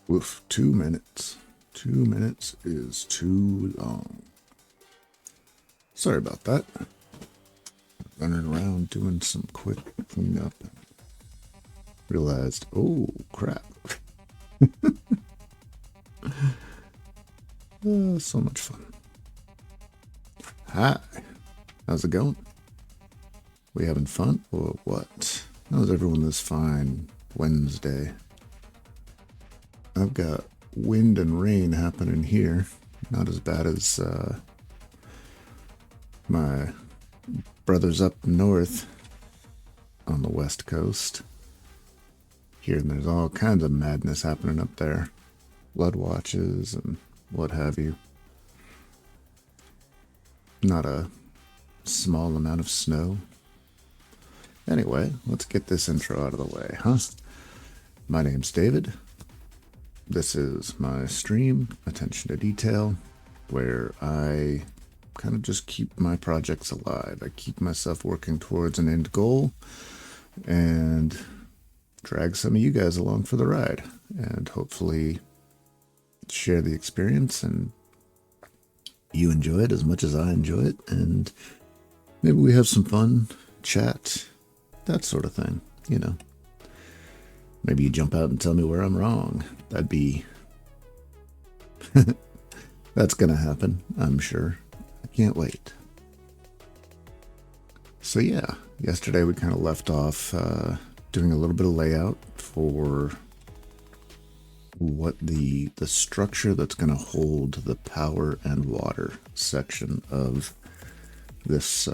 Oof, 2 minutes. 2 minutes is too long. Sorry about that. Running around doing some quick cleanup. Realized, oh crap. So much fun. Hi, how's it going? We having fun or what? How's everyone this fine Wednesday? I've got wind and rain happening here. Not as bad as my brothers up north on the west coast. Here, and there's all kinds of madness happening up there. Flood watches and what have you. Not a small amount of snow. Anyway, let's get this intro out of the way, huh? My name's David. This is my stream, Attention to Detail, where I kind of just keep my projects alive. I keep myself working towards an end goal and drag some of you guys along for the ride and hopefully share the experience and you enjoy it as much as I enjoy it, and maybe we have some fun, chat, that sort of thing, you know. Maybe you jump out and tell me where I'm wrong. That'd be... That's gonna happen, I'm sure. I can't wait. So yeah, yesterday we kind of left off doing a little bit of layout for what the structure that's going to hold the power and water section of this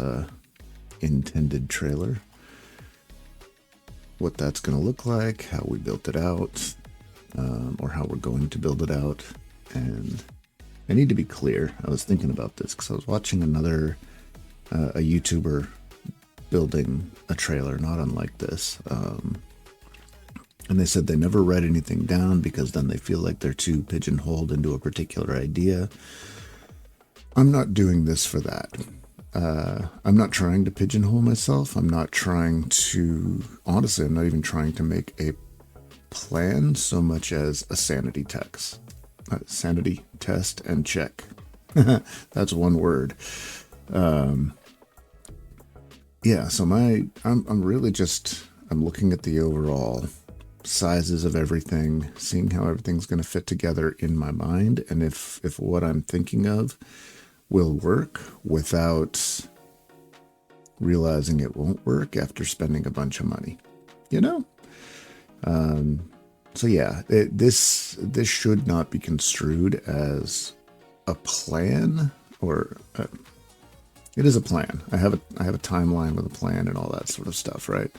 intended trailer. What that's going to look like, how we built it out, or how we're going to build it out. And I need to be clear. I was thinking about this because I was watching another a YouTuber building a trailer not unlike this. And they said they never write anything down because then they feel like they're too pigeonholed into a particular idea. I'm not doing this for that. I'm not trying to pigeonhole myself. I'm not trying to, honestly, I'm not even trying to make a plan so much as a sanity test. Sanity test and check. That's one word. Yeah, so I'm really just, I'm looking at the overall sizes of everything, seeing how everything's going to fit together in my mind, and if what I'm thinking of will work without realizing it won't work after spending a bunch of money, you know? So yeah, this should not be construed as a plan, or it is a plan. I have a timeline with a plan and all that sort of stuff, right?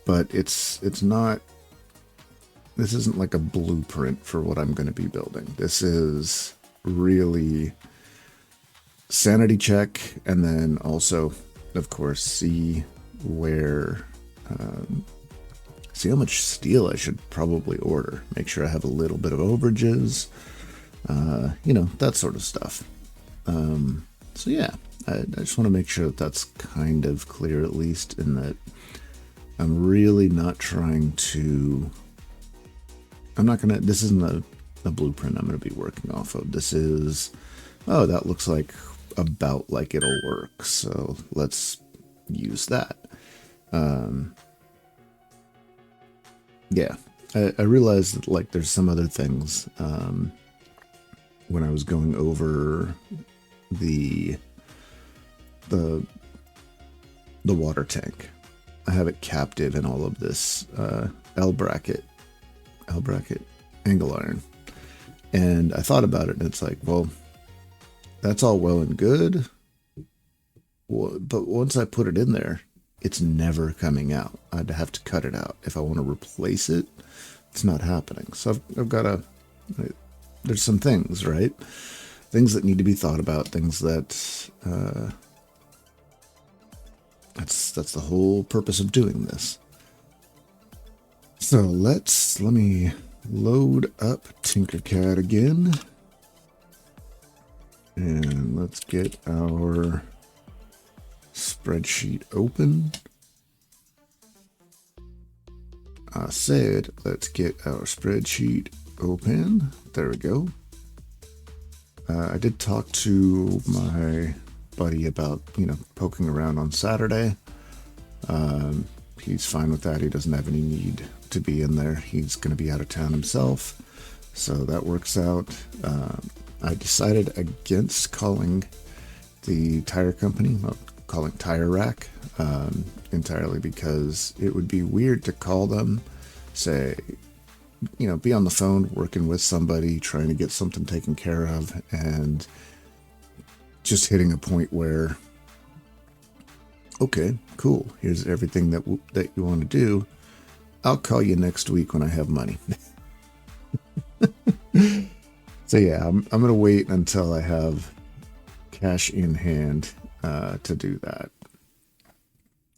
But it's not. This isn't like a blueprint for what I'm going to be building. This is really sanity check, and then also, of course, see where, see how much steel I should probably order. Make sure I have a little bit of overages, you know, that sort of stuff. So yeah, I just want to make sure that that's kind of clear, at least, in that I'm really not trying to... this isn't a blueprint I'm going to be working off of. This is, oh, that looks like about like it'll work, so let's use that. Yeah, I realized that, like, there's some other things when I was going over the water tank. I have it captive in all of this L bracket angle iron, and I thought about it, and it's like, well, that's all well and good, but once I put it in there, it's never coming out. I'd have to cut it out. If I want to replace it, it's not happening. So I've got to, there's some things, right? Things that need to be thought about, things that, that's the whole purpose of doing this. So let me load up Tinkercad again, and let's get our spreadsheet open. I said let's get our spreadsheet open. There we go. I did talk to my buddy about, poking around on Saturday. He's fine with that. He doesn't have any need to be in there. He's going to be out of town himself. So that works out. I decided against calling the tire company, calling Tire Rack, entirely because it would be weird to call them, say, be on the phone working with somebody, trying to get something taken care of, and just hitting a point where, okay, cool, here's everything that you want to do. I'll call you next week when I have money. So yeah, I'm going to wait until I have cash in hand to do that.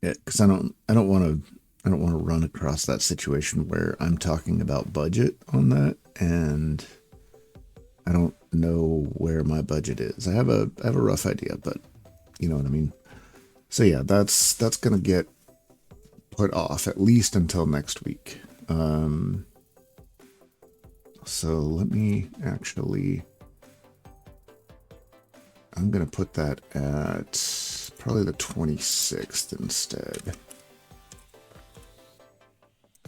Because I don't want to run across that situation where I'm talking about budget on that and I don't know where my budget is. I have a rough idea, but you know what I mean. So yeah, that's gonna get put off at least until next week. So let me actually, I'm gonna put that at probably the 26th instead.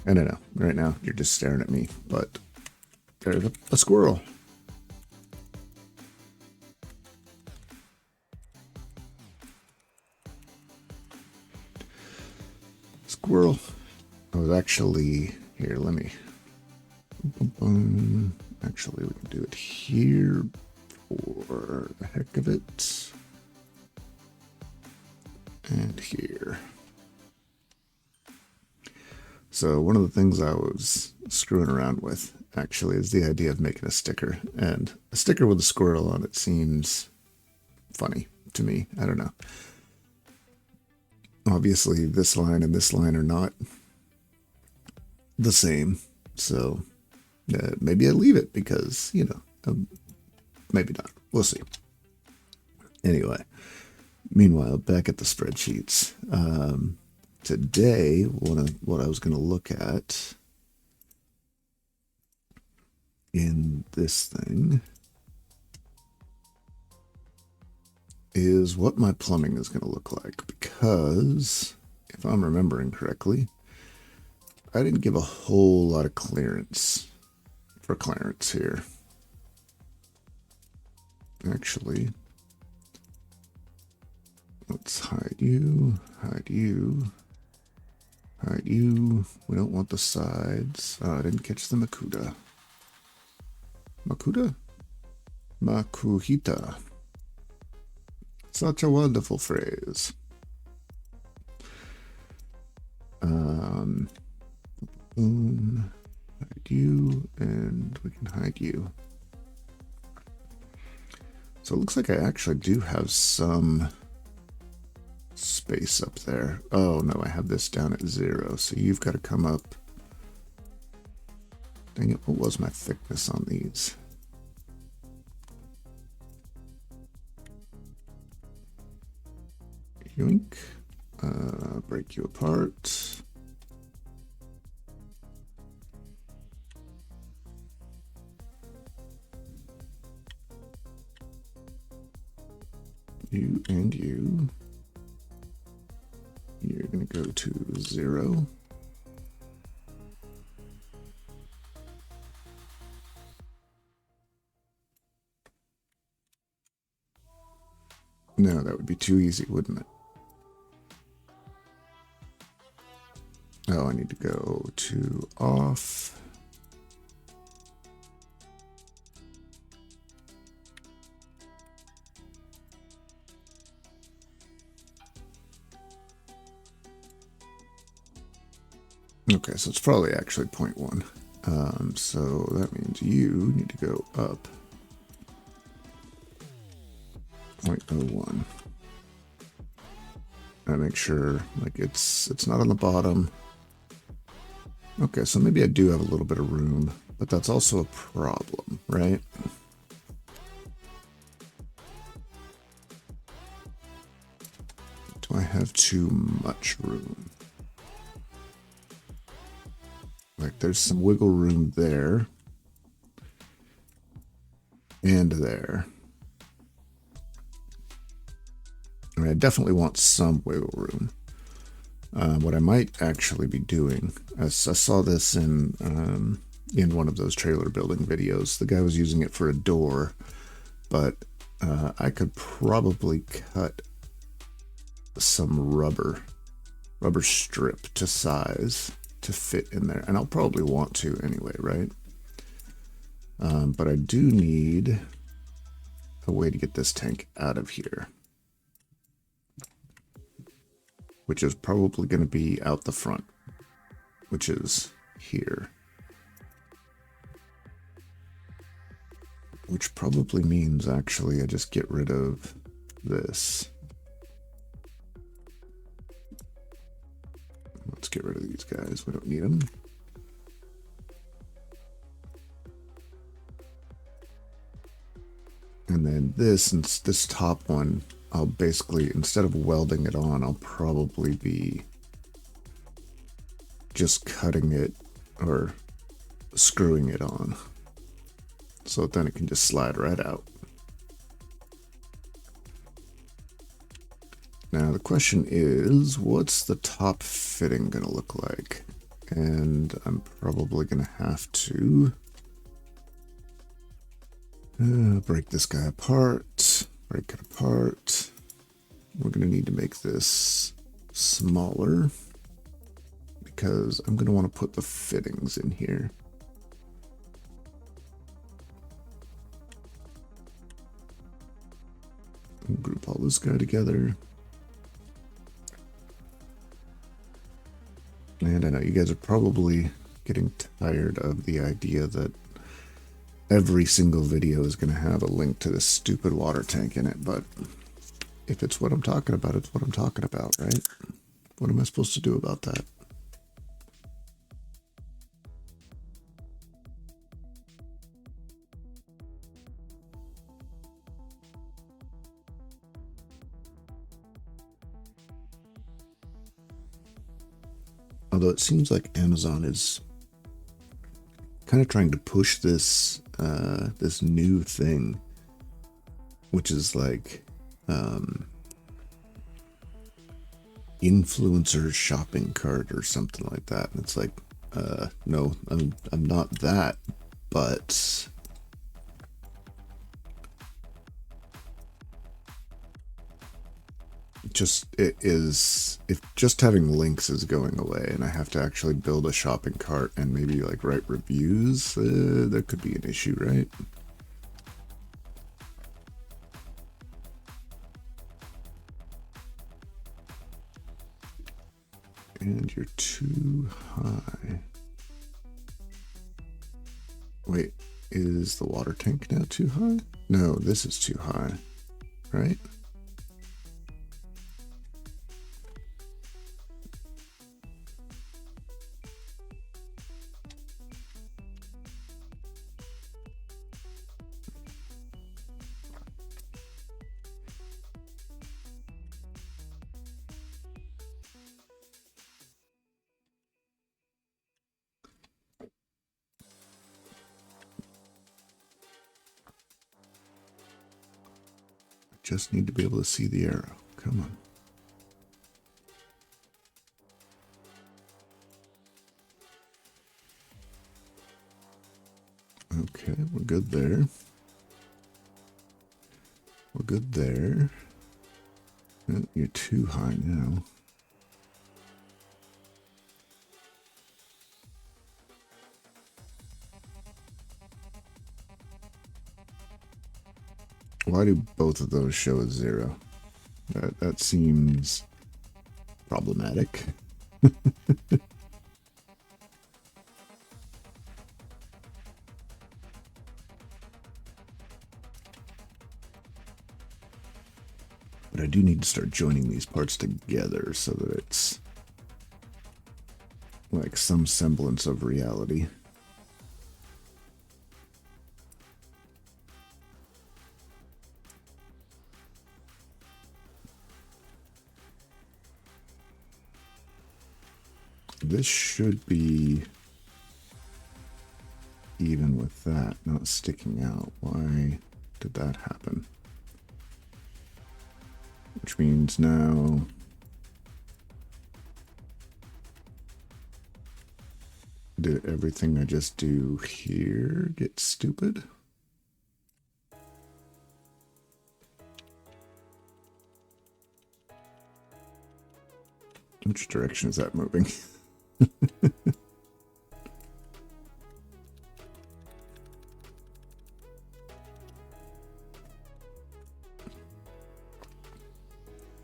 I don't know. Right now, you're just staring at me, but there's a squirrel. Squirrel. I was actually, here, let me, actually, we can do it here for the heck of it. And here. So one of the things I was screwing around with actually is the idea of making a sticker, and a sticker with a squirrel on it seems funny to me. I don't know. Obviously this line and this line are not the same, so maybe I leave it because, maybe not. We'll see. Anyway, meanwhile, back at the spreadsheets. Today, what I was going to look at in this thing is what my plumbing is going to look like, because if I'm remembering correctly, I didn't give a whole lot of clearance for Clarence here. Actually, let's hide you, hide you. Hide you. We don't want the sides. I didn't catch the Makuta. Makuta? Makuhita. Such a wonderful phrase. Hide you, and we can hide you. So it looks like I actually do have some space up there. Oh no, I have this down at 0, so you've got to come up. Dang it, what was my thickness on these? Yoink. Break you apart. You and you. You're going to go to 0. No, that would be too easy, wouldn't it? Oh, I need to go to off. Okay, so it's probably actually 0.1. So that means you need to go up 0.01. And make sure like it's not on the bottom. Okay, so maybe I do have a little bit of room, but that's also a problem, right? Do I have too much room? Like there's some wiggle room there. and there. I mean, I definitely want some wiggle room. What I might actually be doing, I saw this in one of those trailer building videos. The guy was using it for a door, but I could probably cut some rubber strip to size to fit in there, and I'll probably want to anyway, right? But I do need a way to get this tank out of here, which is probably going to be out the front, which is here. Which probably means actually I just get rid of this. Let's get rid of these guys. We don't need them. And then this top one, I'll basically, instead of welding it on, I'll probably be just cutting it or screwing it on. So then it can just slide right out. Now the question is, what's the top fitting gonna look like? And I'm probably gonna have to break this guy apart, break it apart. We're gonna need to make this smaller because I'm gonna want to put the fittings in here. Group all this guy together. And I know you guys are probably getting tired of the idea that every single video is going to have a link to this stupid water tank in it, but if it's what I'm talking about, it's what I'm talking about, right? What am I supposed to do about that? Although it seems like Amazon is kind of trying to push this this new thing, which is like influencer shopping cart or something like that. And it's like, no, I'm not that, but it is, if just having links is going away and I have to actually build a shopping cart and maybe like write reviews, there could be an issue, right? And you're too high. Wait, is the water tank now too high? No, this is too high, right? Just need to be able to see the arrow. Come on. Okay, we're good there. We're good there. Oh, you're too high now. Why do both of those show a 0? That seems problematic. But I do need to start joining these parts together so that it's like some semblance of reality. This should be even with that, not sticking out. Why? did that happen? Which means now did everything I just do here get stupid? Which direction is that moving?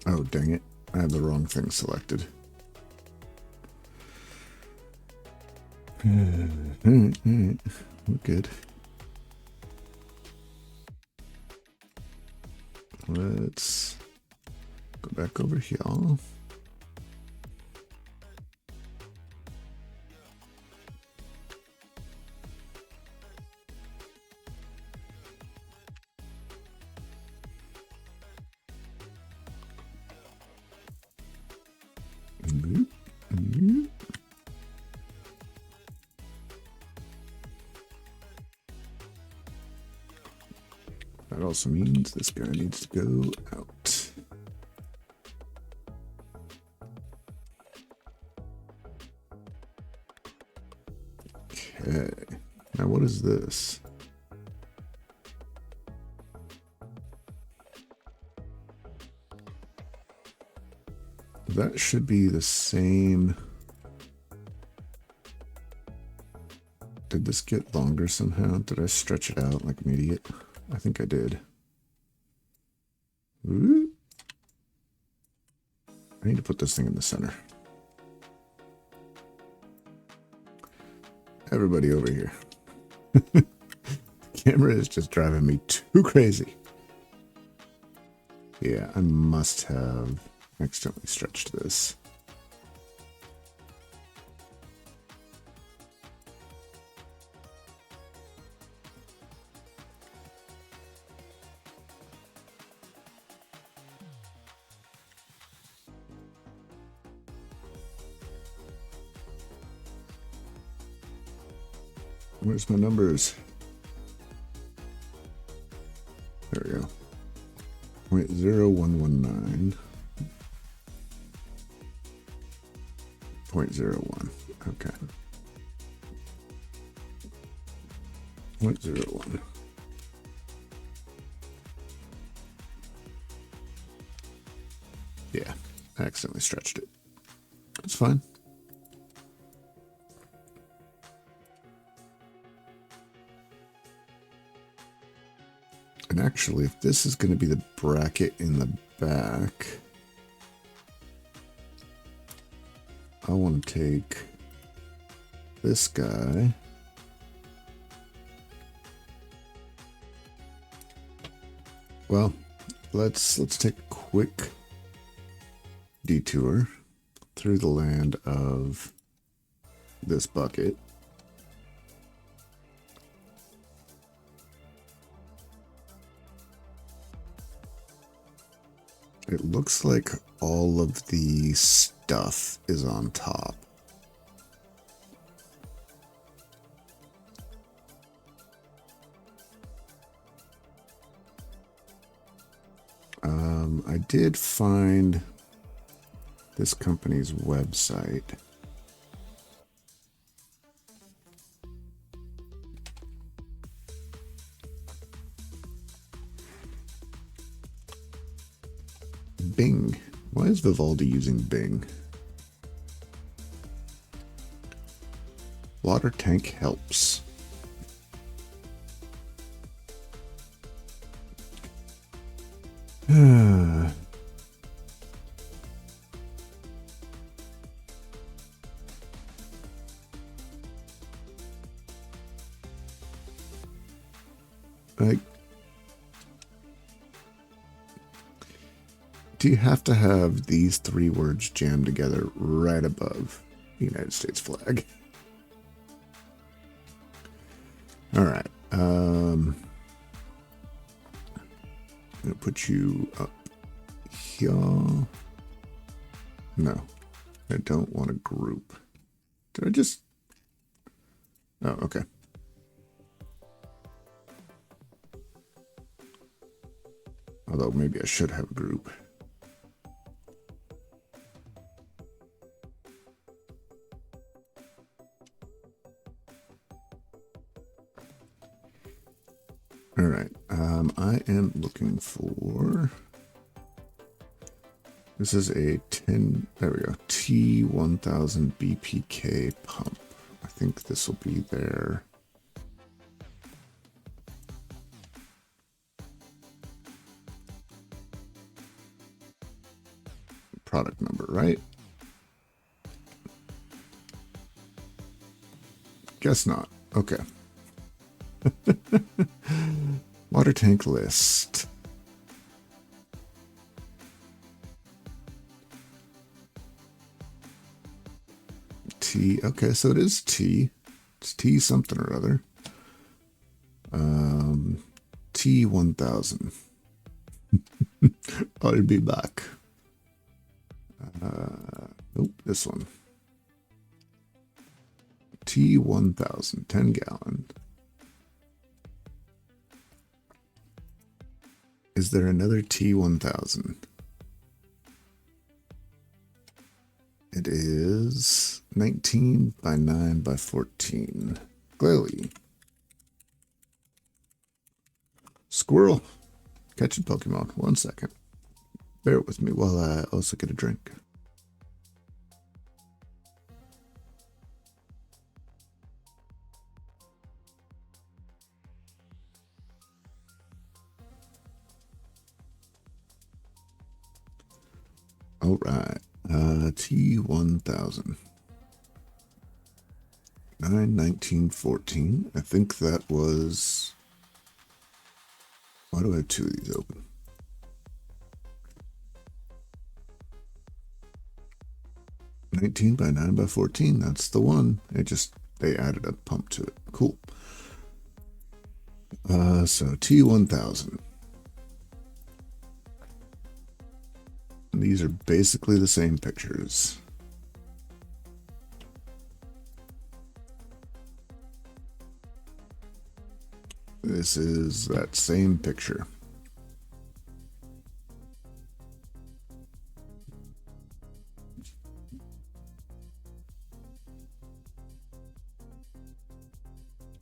Oh, dang it. I have the wrong thing selected. Alright. We're good. Let's go back over here. That also means this guy needs to go out. Okay. Now what is this? That should be the same. Did this get longer somehow? Did I stretch it out like an idiot? I think I did. Ooh. I need to put this thing in the center. Everybody over here. The camera is just driving me too crazy. Yeah, I must have accidentally stretched this. Where's my numbers? There we go. 0.0119. 0.01. Okay. 0.01. Yeah, I accidentally stretched it. That's fine. And actually, if this is going to be the bracket in the back, I want to take this guy. Well, let's take a quick detour through the land of this bucket. It looks like all of the stuff is on top. I did find this company's website. Bing. Why is Vivaldi using Bing? Water tank helps. Like, do you have to have these three words jammed together right above the United States flag? All right. I'm gonna put you up here. No, I don't want a group. Did I just? Oh, okay. Although maybe I should have a group. All right. I am looking for. This is a 10. There we go. T1000 BPK pump. I think this will be their. Product number, right? Guess not. Okay. Water tank list. T. Okay, so it is T. It's T something or other. T1000. I'll be back. Nope, this one. T1000, 10 gallon. Is there another T1000? It is 19 by 9 by 14. Clearly. Squirrel. Catching Pokemon. 1 second. Bear with me while I also get a drink. All right. T1000. 9/19/14. I think that was. Why do I have 2 of these open? $19 by 9 by 14. That's the one. They added a pump to it. Cool. So T1000. These are basically the same pictures. This is that same picture.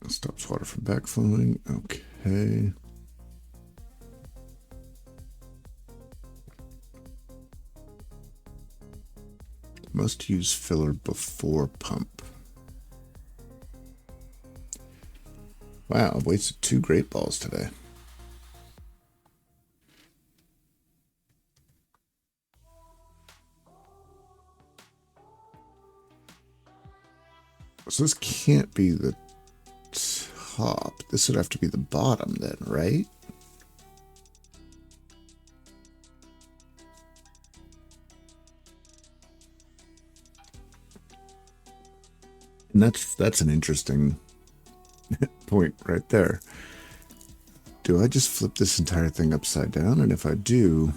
Stops water from backflowing. Okay. Must use filler before pump. Wow, I've wasted 2 great balls today. So this can't be the top. This would have to be the bottom then, right? And that's an interesting point right there. Do I just flip this entire thing upside down? And if I do,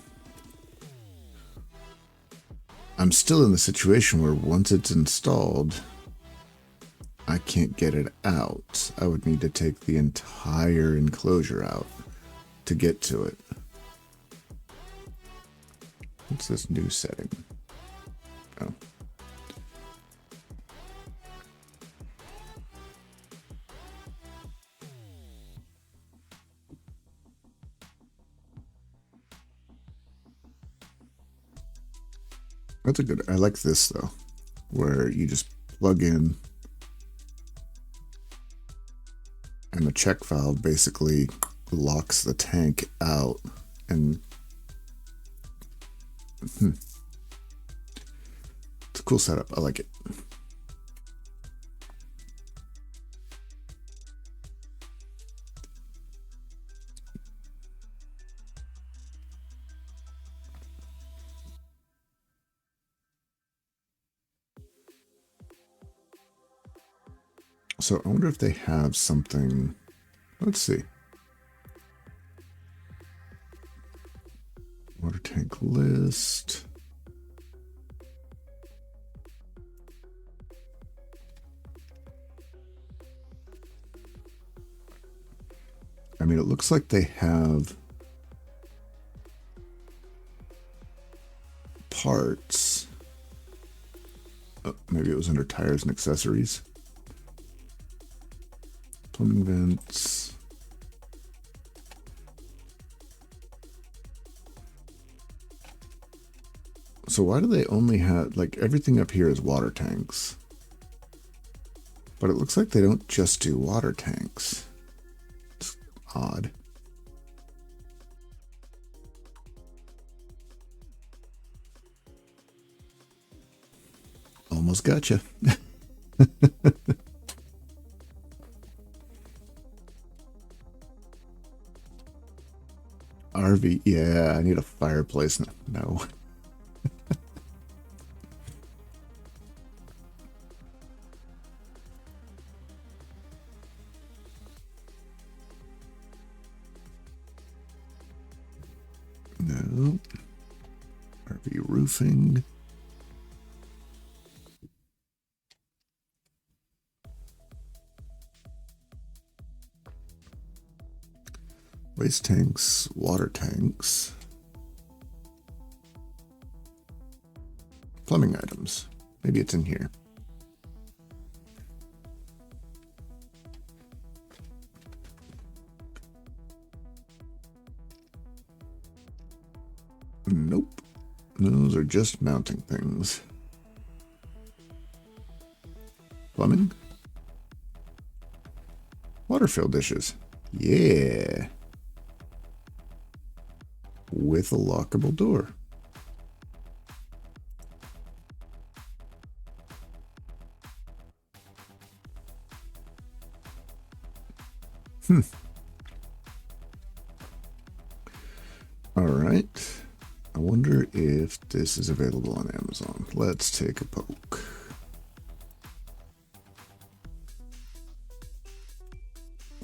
I'm still in the situation where once it's installed, I can't get it out. I would need to take the entire enclosure out to get to it. What's this new setting? Oh. That's a good, I like this though, where you just plug in and the check valve basically locks the tank out and it's a cool setup. I like it. So I wonder if they have something. Let's see. Water tank list. I mean, it looks like they have parts. Oh, maybe it was under tires and accessories. Plumbing vents. So why do they only have, like, everything up here is water tanks? But it looks like they don't just do water tanks. It's odd. Almost gotcha. RV, yeah, I need a fireplace. No. No. RV roofing. Waste tanks, water tanks. Plumbing items. Maybe it's in here. Nope. Those are just mounting things. Plumbing. Water fill dishes. Yeah. With a lockable door. All right. I wonder if this is available on Amazon. Let's take a poke.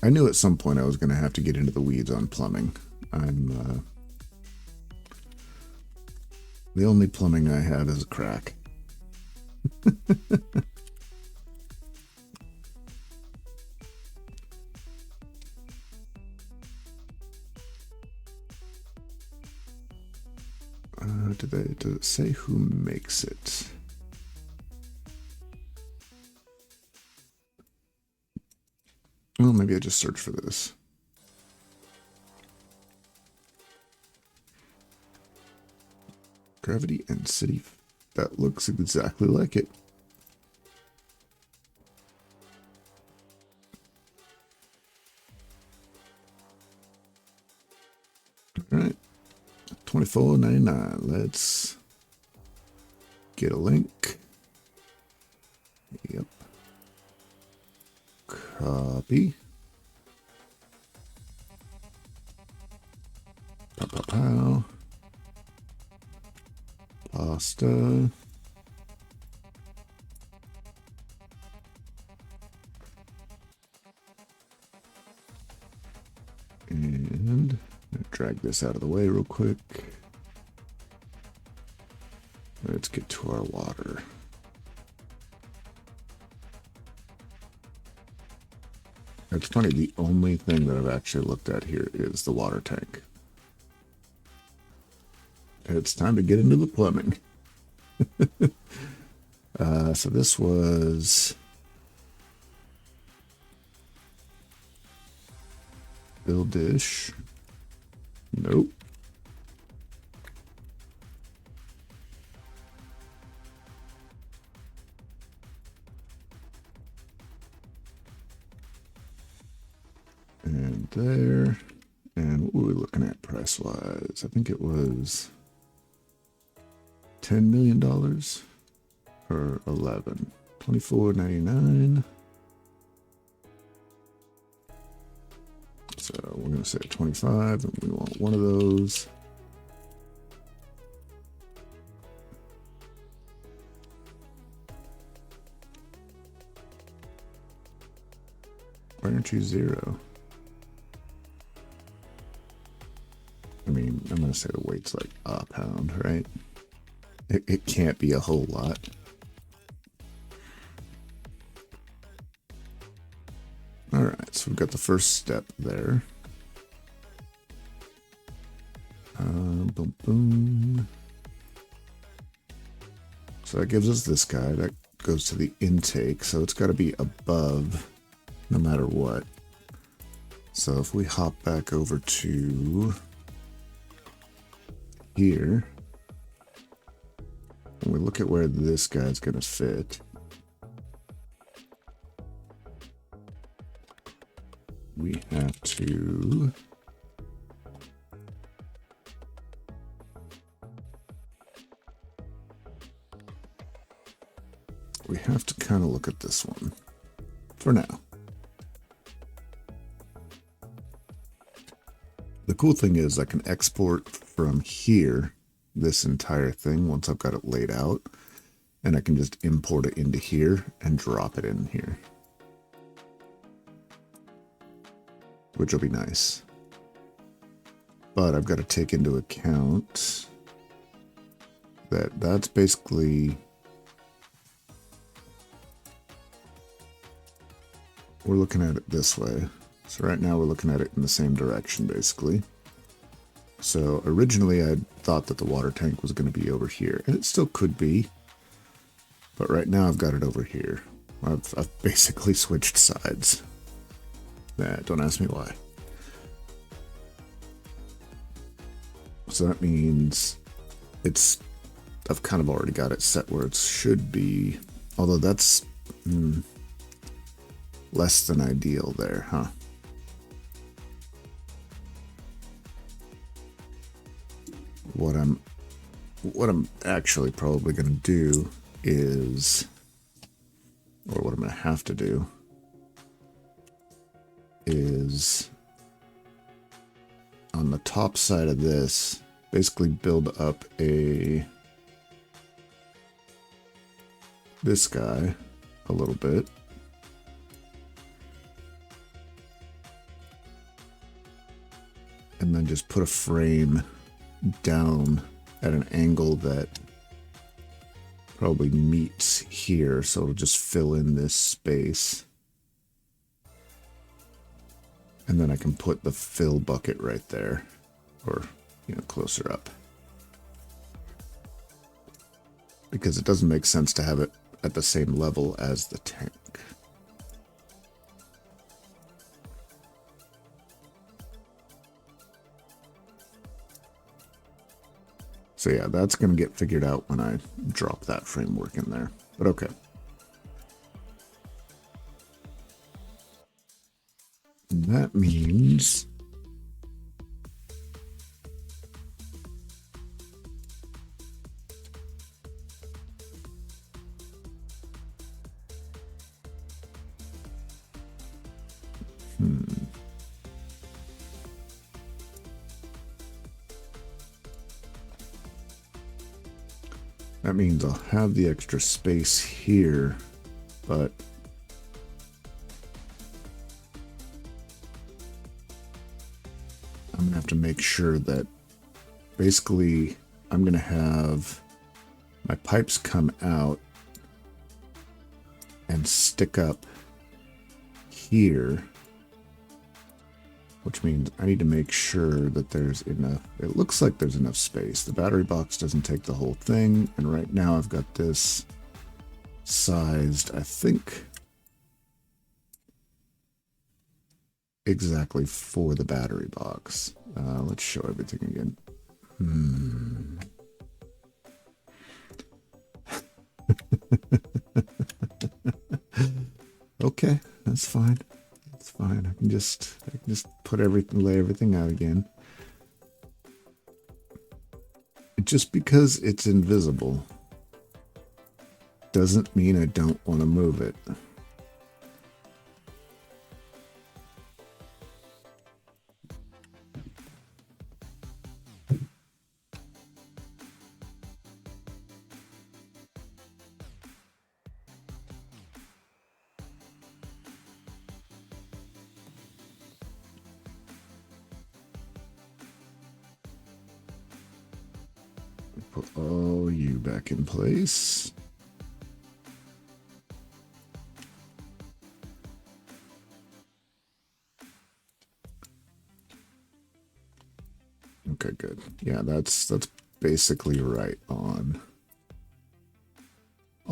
I knew at some point I was going to have to get into the weeds on plumbing. The only plumbing I have is a crack. Does it say who makes it? Well, maybe I just search for this. Gravity and City. That looks exactly like it. All right. $24.99. Let's get a link. Yep. Copy. Pow, pow, pow. Pasta. And drag this out of the way real quick. Let's get to our water. It's funny, the only thing that I've actually looked at here is the water tank. It's time to get into the plumbing. So this was Bill Dish. Nope. And there. And what were we looking at price-wise? I think it was $10 million or 11. $24.99. So we're going to say 25, and we want one of those. Why aren't you 0? I mean, I'm going to say the weight's like a pound, right? It can't be a whole lot. All right, so we've got the first step there. Boom, boom. So that gives us this guy. That goes to the intake. So it's got to be above no matter what. So if we hop back over to here, and we look at where this guy's going to fit, we have to kind of look at this one for now. The cool thing is I can export from here this entire thing once I've got it laid out, and I can just import it into here and drop it in here, which will be nice. But I've got to take into account that that's basically, we're looking at it this way. So right now we're looking at it in the same direction, basically. So originally I thought that the water tank was going to be over here, and it still could be. But right now I've got it over here. I've basically switched sides. Don't ask me why. So that means I've kind of already got it set where it should be. Although that's less than ideal there, huh? What I'm actually probably going to do is, or what I'm going to have to do is, on the top side of this, basically build up this guy a little bit. And then just put a frame down at an angle that probably meets here, so it'll just fill in this space. And then I can put the fill bucket right there, or, you know, closer up. Because it doesn't make sense to have it at the same level as the tank. So yeah, that's going to get figured out when I drop that framework in there. But okay. And that means that means I'll have the extra space here, but I'm gonna have to make sure that basically I'm gonna have my pipes come out and stick up here, which means I need to make sure that there's enough. It looks like there's enough space. The battery box doesn't take the whole thing, and right now I've got this sized, I think, exactly for the battery box. Let's show everything again. Okay, that's fine. That's fine. I can just lay everything out again. Just because it's invisible doesn't mean I don't want to move it. Put all you back in place. Okay, good. Yeah, that's basically right on.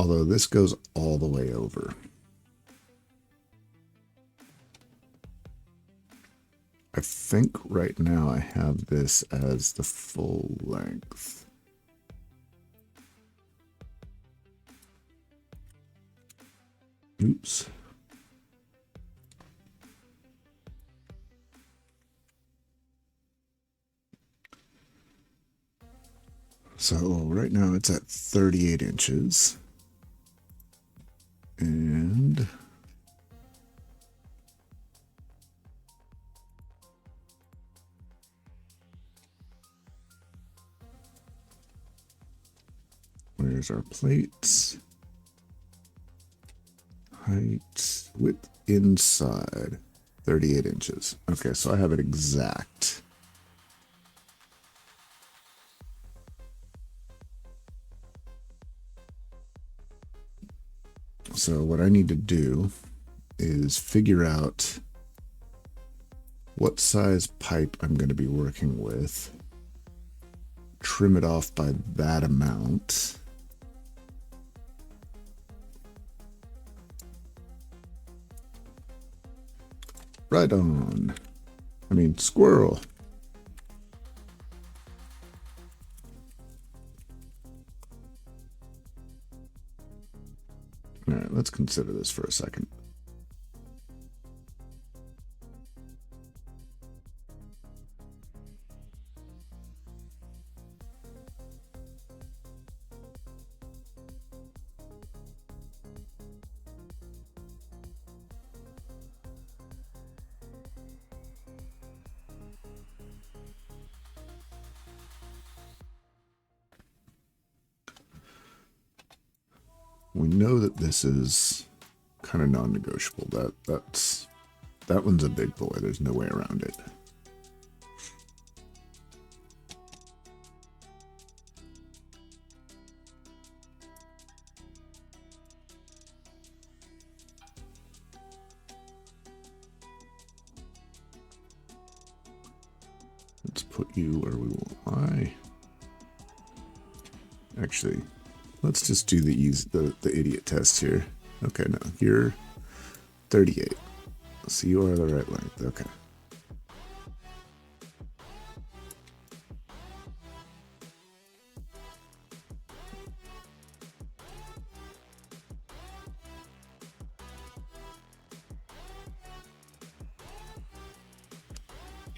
Although this goes all the way over. I think right now I have this as the full length. Oops. So right now it's at 38 inches. And where's our plates? Height, width inside, 38 inches. Okay, so I have it exact. So what I need to do is figure out what size pipe I'm going to be working with, trim it off by that amount. Right on. I mean, squirrel. All right, let's consider this for a second. We know that this is kind of non-negotiable. That one's a big boy. There's no way around it. Let's put you where we want. Why? Actually, let's just do the idiot test here. Okay, no, you're 38. So you are the right length. Okay.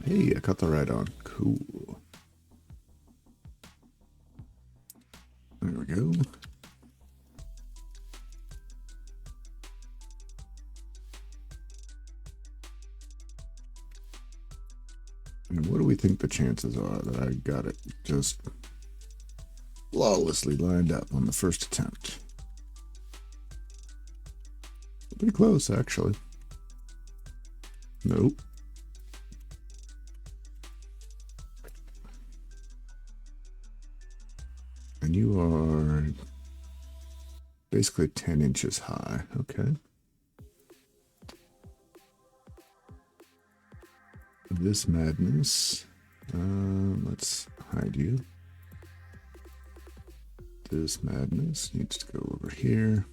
Hey, I got the right on. Cool. There we go. And what do we think the chances are that I got it just flawlessly lined up on the first attempt? Pretty close, actually. Nope. And you are basically 10 inches high. Okay. This madness. Let's hide you. This madness needs to go over here.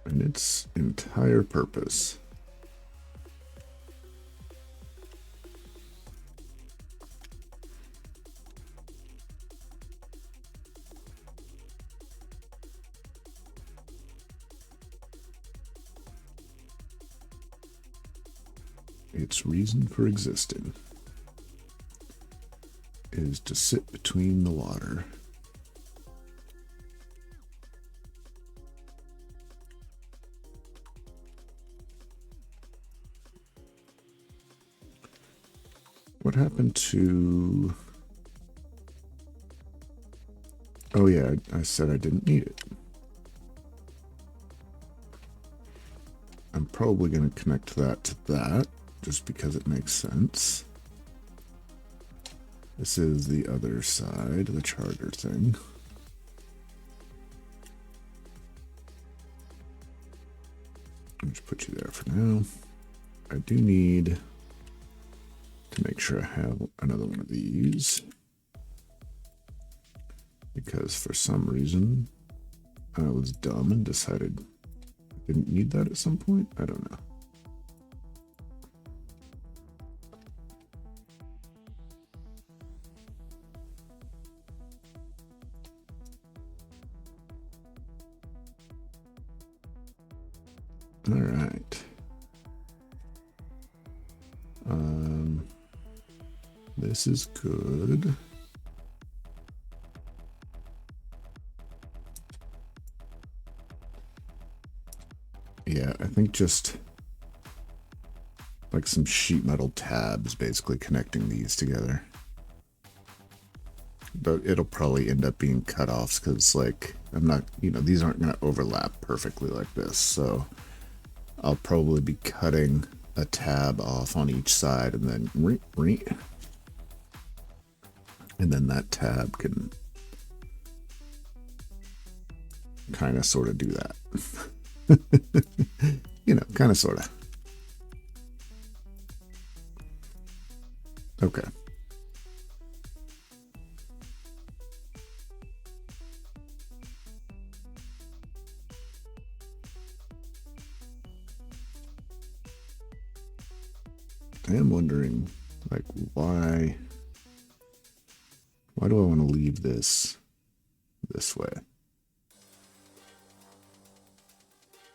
And its entire purpose its reason for existing is to sit between the water. What happened to... Oh yeah, I said I didn't need it. I'm probably going to connect that to that, just because it makes sense. This is the other side, the charger thing. I'll just put you there for now. I do need to make sure I have another one of these, because for some reason I was dumb and decided I didn't need that at some point. I don't know. All right. This is good. Yeah, I think just like some sheet metal tabs basically connecting these together. But it'll probably end up being cutoffs because, like, I'm not, you know, these aren't going to overlap perfectly like this. So I'll probably be cutting a tab off on each side and then and then that tab can kind of sort of do that. You know, kind of sort of. Okay. I am wondering, like, why do I want to leave this way?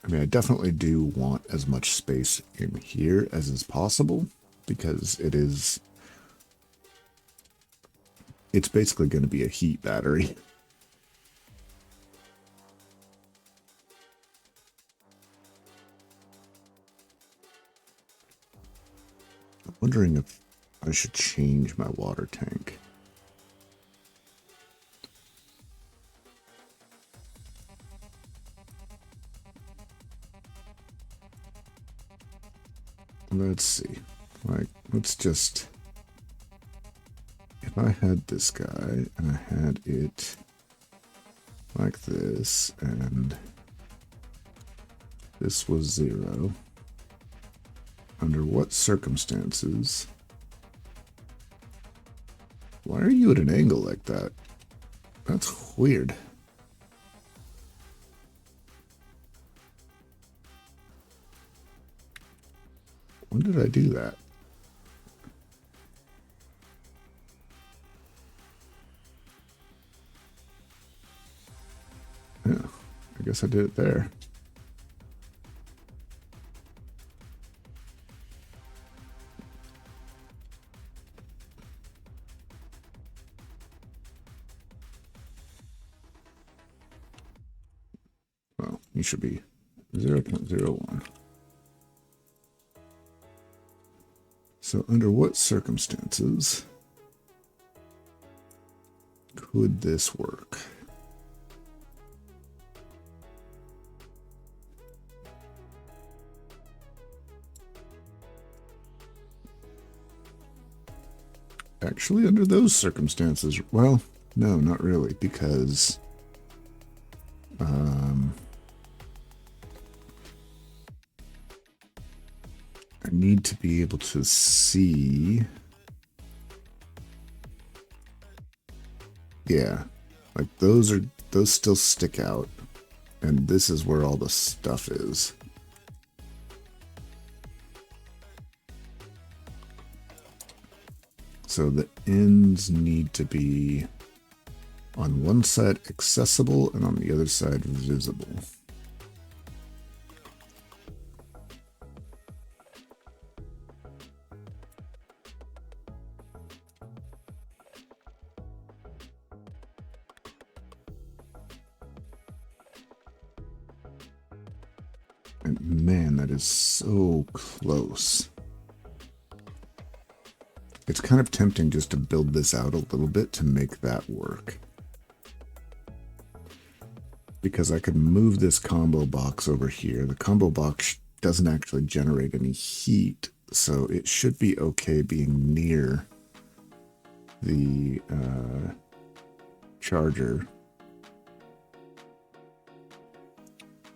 I mean, I definitely do want as much space in here as is possible, because it's basically going to be a heat battery. I'm wondering if I should change my water tank. Let's see. Like, let's just... If I had this guy and I had it like this, and this was 0, under what circumstances? Why are you at an angle like that? That's weird. When did I do that? Yeah, I guess I did it there. Well, you should be 0.01. So under what circumstances could this work? Actually, under those circumstances, well, no, not really, because I need to be able to see. Yeah, like those still stick out, and this is where all the stuff is. So the ends need to be on one side accessible and on the other side visible. And man, that is so close. It's kind of tempting just to build this out a little bit to make that work. Because I could move this combo box over here. The combo box doesn't actually generate any heat, so it should be okay being near the charger.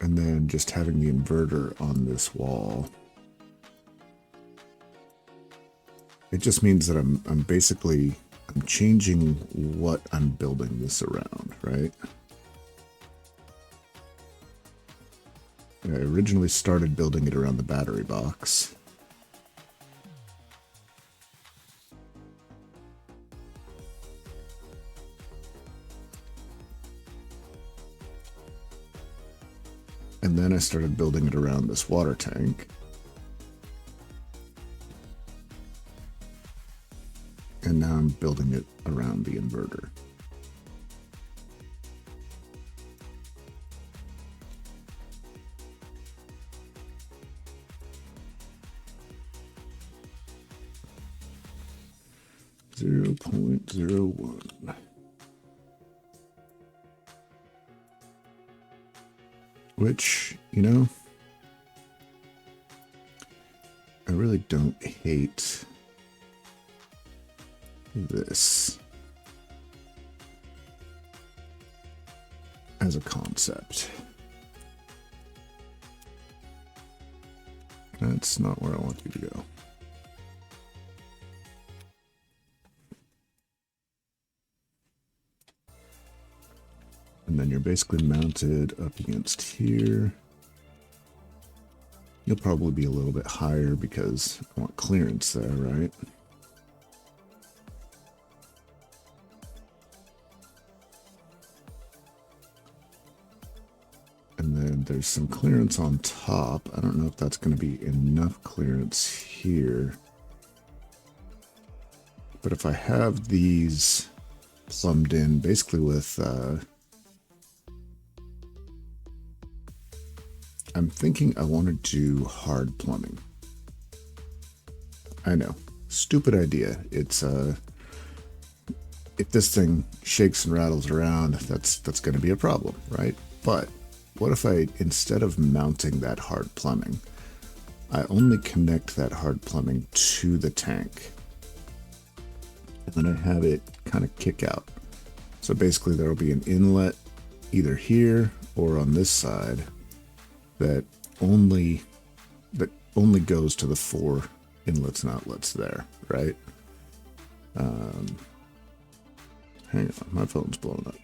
And then just having the inverter on this wall. It just means that I'm basically changing what I'm building this around, right? I originally started building it around the battery box. And then I started building it around this water tank. And now I'm building it around the inverter. .01. Which, you know, I really don't hate this as a concept. That's not where I want you to go. And then you're basically mounted up against here. You'll probably be a little bit higher because I want clearance there, right? And then there's some clearance on top. I don't know if that's going to be enough clearance here. But if I have these plumbed in basically with I'm thinking I want to do hard plumbing. I know, stupid idea. It's if this thing shakes and rattles around, that's going to be a problem, right? But what if I, instead of mounting that hard plumbing, I only connect that hard plumbing to the tank, and then I have it kind of kick out. So basically there will be an inlet either here or on this side that only goes to the 4 inlets and outlets there, right? Hang on, my phone's blowing up.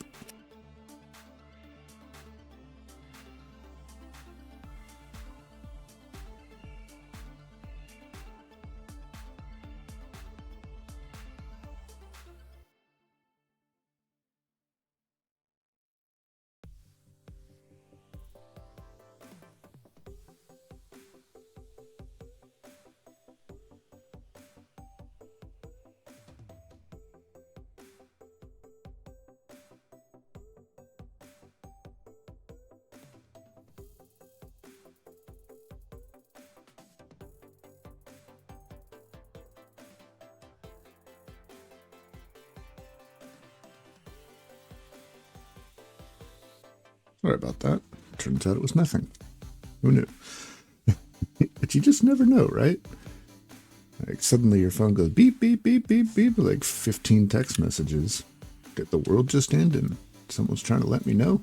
Sorry about that. Turns out it was nothing. Who knew? But you just never know, right? Like suddenly your phone goes beep, beep, beep, beep, beep, like 15 text messages. Did the world just end and someone's trying to let me know?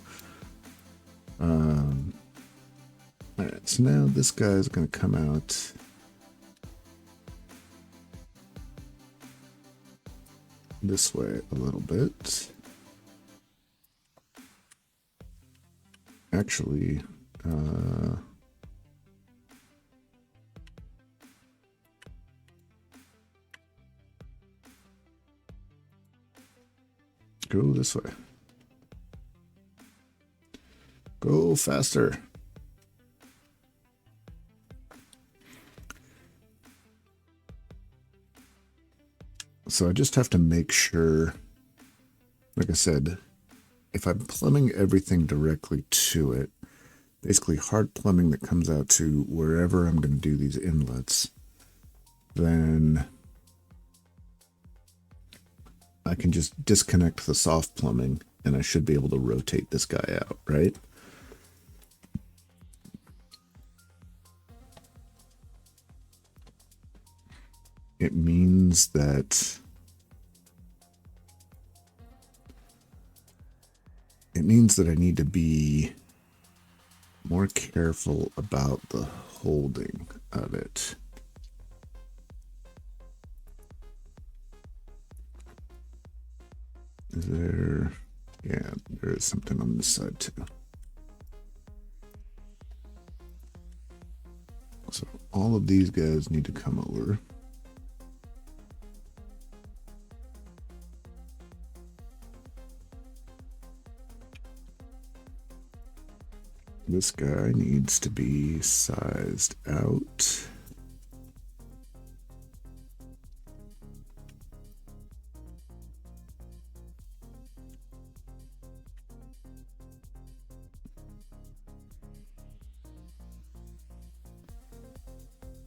Alright, so now this guy's going to come out. This way a little bit. Actually, go this way. Go faster. So I just have to make sure, like I said, if I'm plumbing everything directly to it, basically hard plumbing that comes out to wherever I'm going to do these inlets, then I can just disconnect the soft plumbing and I should be able to rotate this guy out, right? It means that I need to be more careful about the holding of it. Is there? Yeah, there is something on this side too. So all of these guys need to come over. This guy needs to be sized out.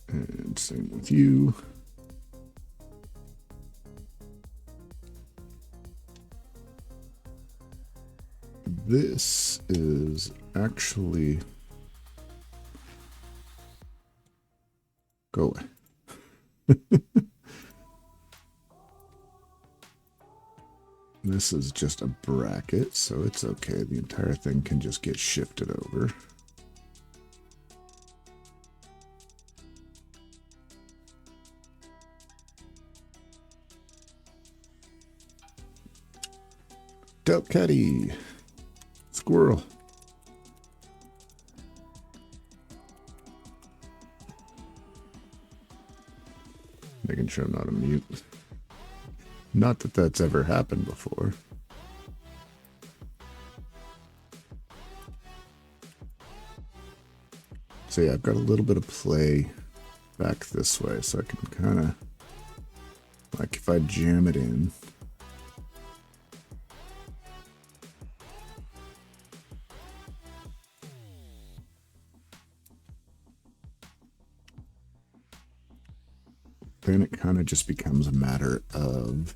And same with you. This is actually... Go away. This is just a bracket, so it's okay. The entire thing can just get shifted over. Delcatty. Squirrel. Making sure I'm not on mute. Not that that's ever happened before. So yeah, I've got a little bit of play back this way, so I can kind of, like if I jam it in, then it kind of just becomes a matter of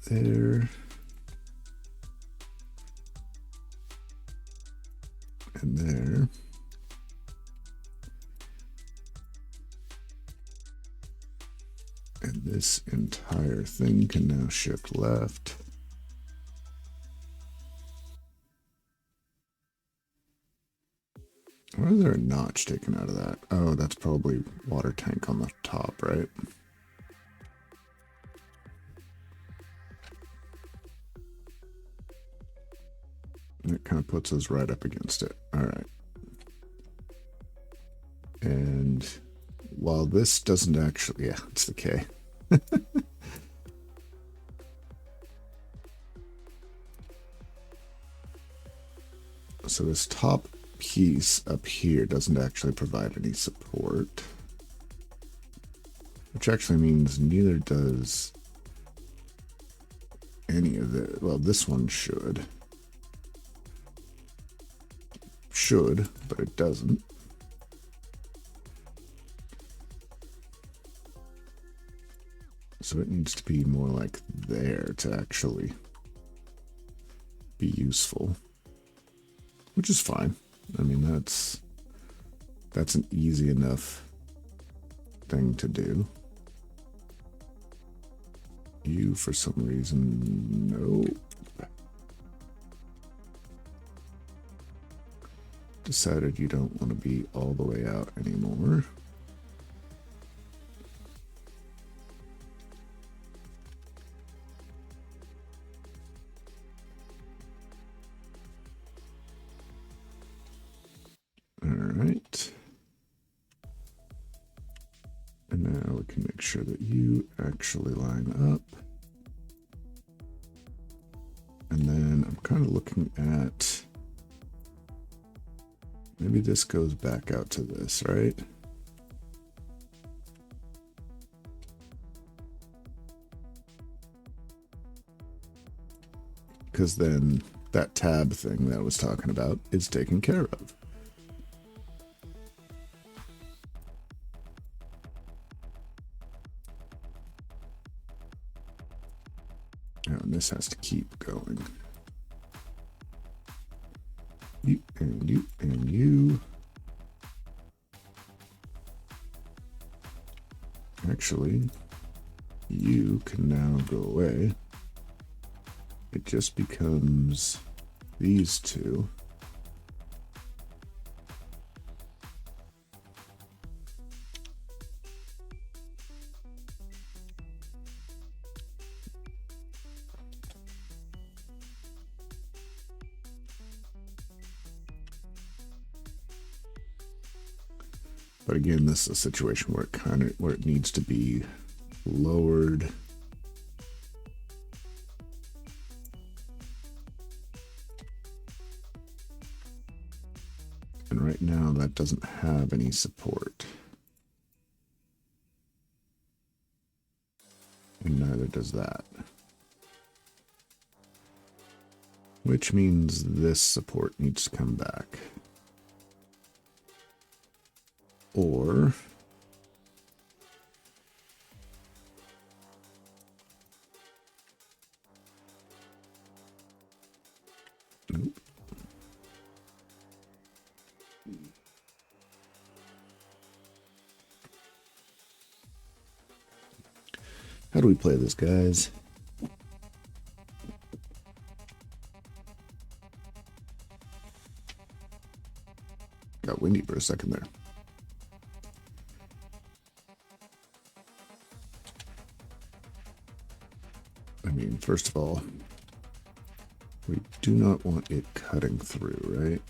there and there. And this entire thing can now shift left. Why is there a notch taken out of that? Oh, that's probably water tank on the top, right? And it kind of puts us right up against it. All right. And while this doesn't actually, yeah, it's the K. So this top piece up here doesn't actually provide any support, which actually means neither does any of the, well, this one should, but it doesn't. So it needs to be more like there to actually be useful, which is fine. I mean, that's an easy enough thing to do. You, for some reason, nope. Decided you don't want to be all the way out anymore. Alright. And now we can make sure that you actually line up. And then I'm kind of looking at, maybe this goes back out to this, right? Because then that tab thing that I was talking about is taken care of. And this has to keep going. You and you and you. Actually, you can now go away. It just becomes these two. But again, this is a situation where it needs to be lowered. And right now that doesn't have any support. And neither does that. Which means this support needs to come back. Or nope. How do we play this, guys? Got windy for a second there. I mean, first of all, we do not want it cutting through, right?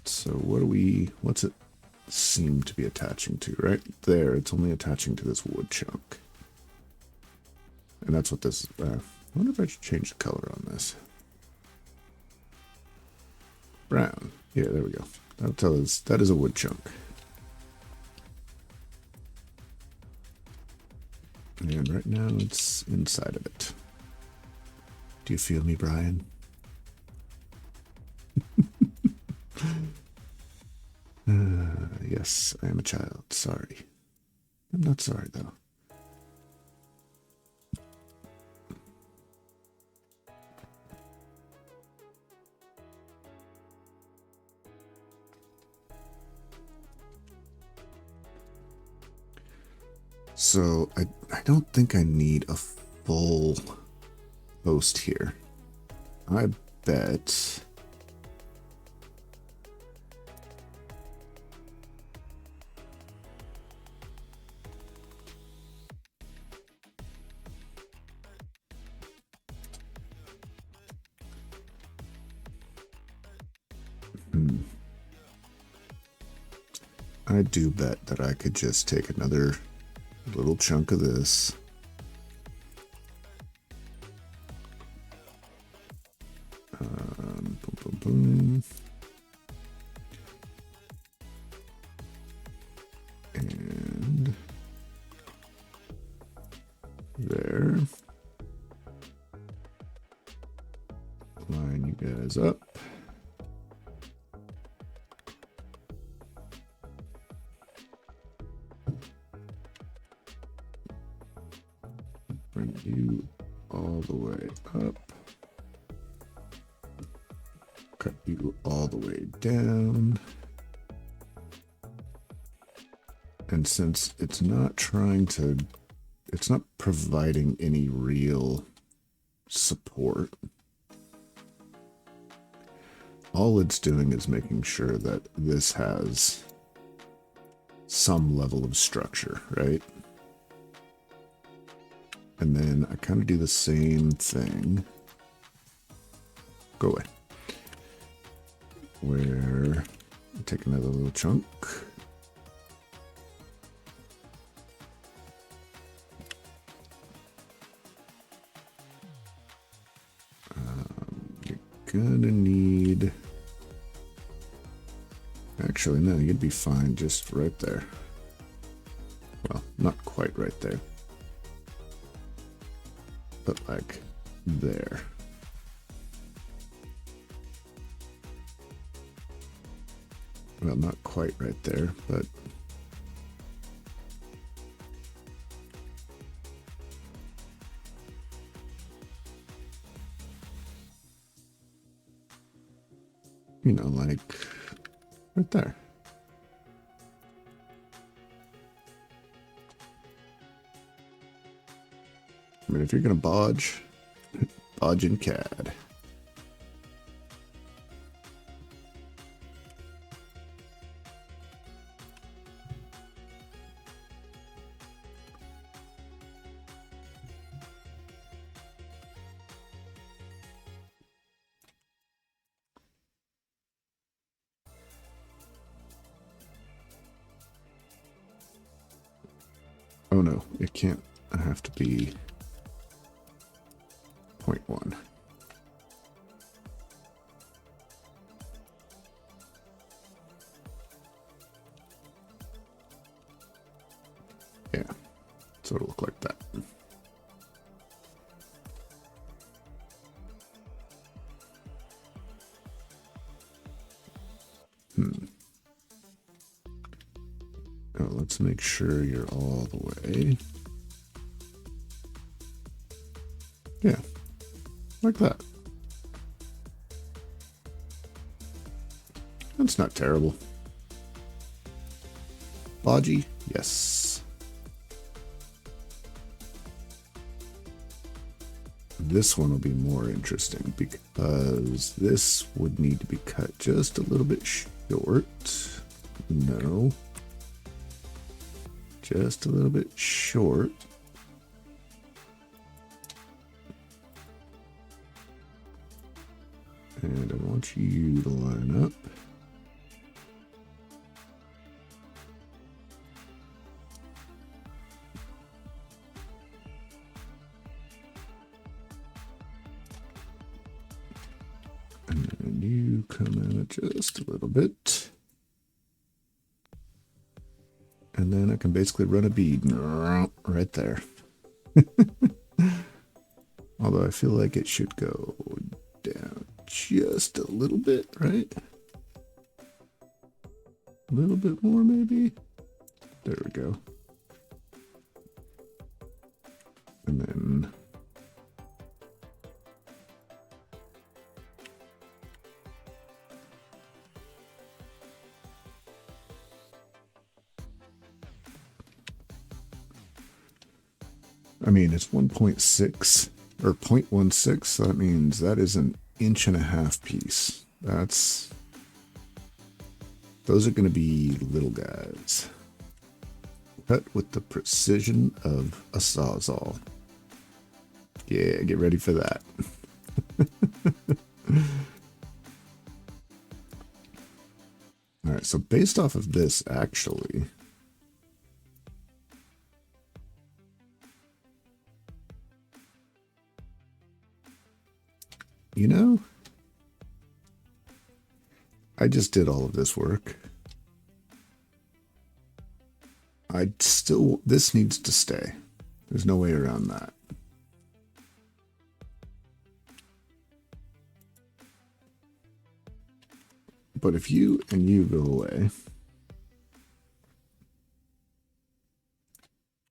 So what's it seem to be attaching to? Right there, it's only attaching to this wood chunk. And that's what this, I wonder if I should change the color on this. Brown. Yeah, there we go. That'll tell us that is a wood chunk. And right now it's inside of it. Do you feel me, Brian? Yes, I am a child. Sorry. I'm not sorry, though. So I don't think I need a full post here. I bet I do bet that I could just take another little chunk of this. Boom, boom, boom. And there. Line you guys up. Bring you all the way up. Cut you all the way down. And since it's not providing any real support, all it's doing is making sure that this has some level of structure, right? And then I kind of do the same thing. Go away. Where I take another little chunk. You're gonna need... Actually, no, you'd be fine just right there. Well, not quite right there. But like there. Well, not quite right there, but you know, like right there. I mean, if you're gonna bodge, bodge in CAD. Oh no, it can't have to be 0.1. Yeah, so it'll look like that. Now let's make sure you're all the way. Yeah, like that. That's not terrible. Lodgy, yes. This one will be more interesting because this would need to be cut just a little bit short. No. Just a little bit short. And I want you to line up. And then you come out just a little bit. And then I can basically run a bead right there. Although I feel like it should go down just a little bit, right? A little bit more, maybe. There we go. And then I mean, it's 1.6 or 0.16, so that means that is an 1.5 inch piece. Those are going to be little guys. Cut with the precision of a sawzall. Yeah, get ready for that. All right, so based off of this, actually, you know, I just did all of this work. This needs to stay. There's no way around that. But if you and you go away,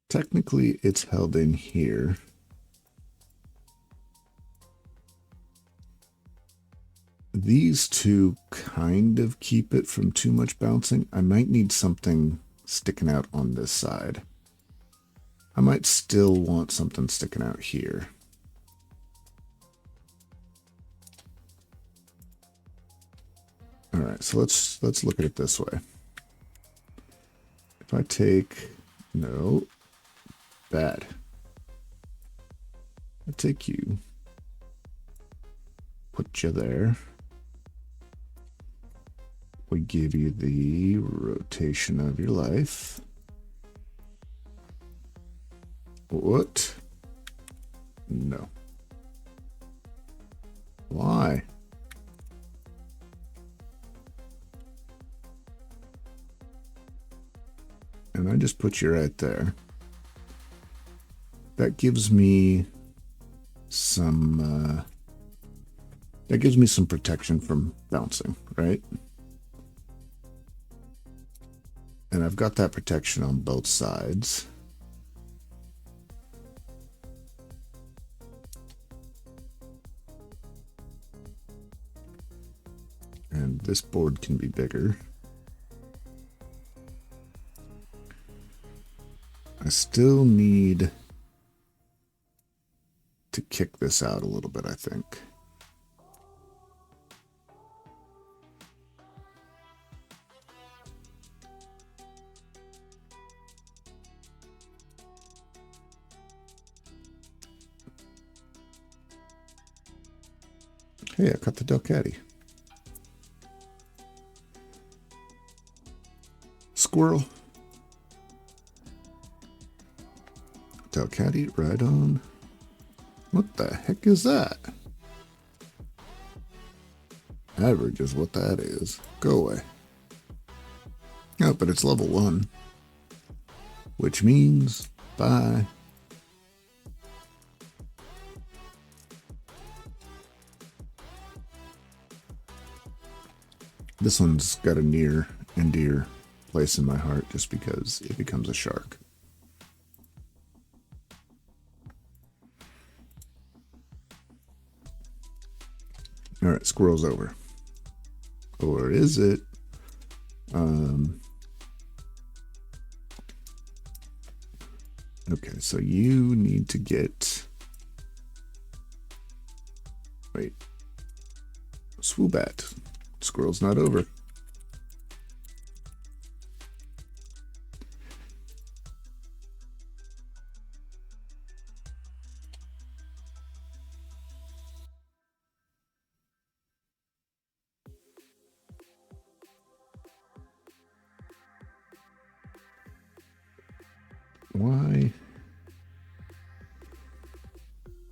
technically it's held in here. These two kind of keep it from too much bouncing. I might need something sticking out on this side. I might still want something sticking out here. All right, so let's look at it this way. If I take, no, bad. I take you, put you there. We give you the rotation of your life. What? No. Why? And I just put you right there. That gives me some protection from bouncing, right? And I've got that protection on both sides. And this board can be bigger. I still need to kick this out a little bit, I think. Hey, I cut the duck caddy. Squirrel. Hotel Caddy, right on. What the heck is that? Average is what that is. Go away. Oh, but it's level 1. Which means, bye. This one's got a near and dear place in my heart just because it becomes a shark. Alright, squirrel's over. Or is it? Okay, so you need to get... Wait. Swoobat. Squirrel's not over.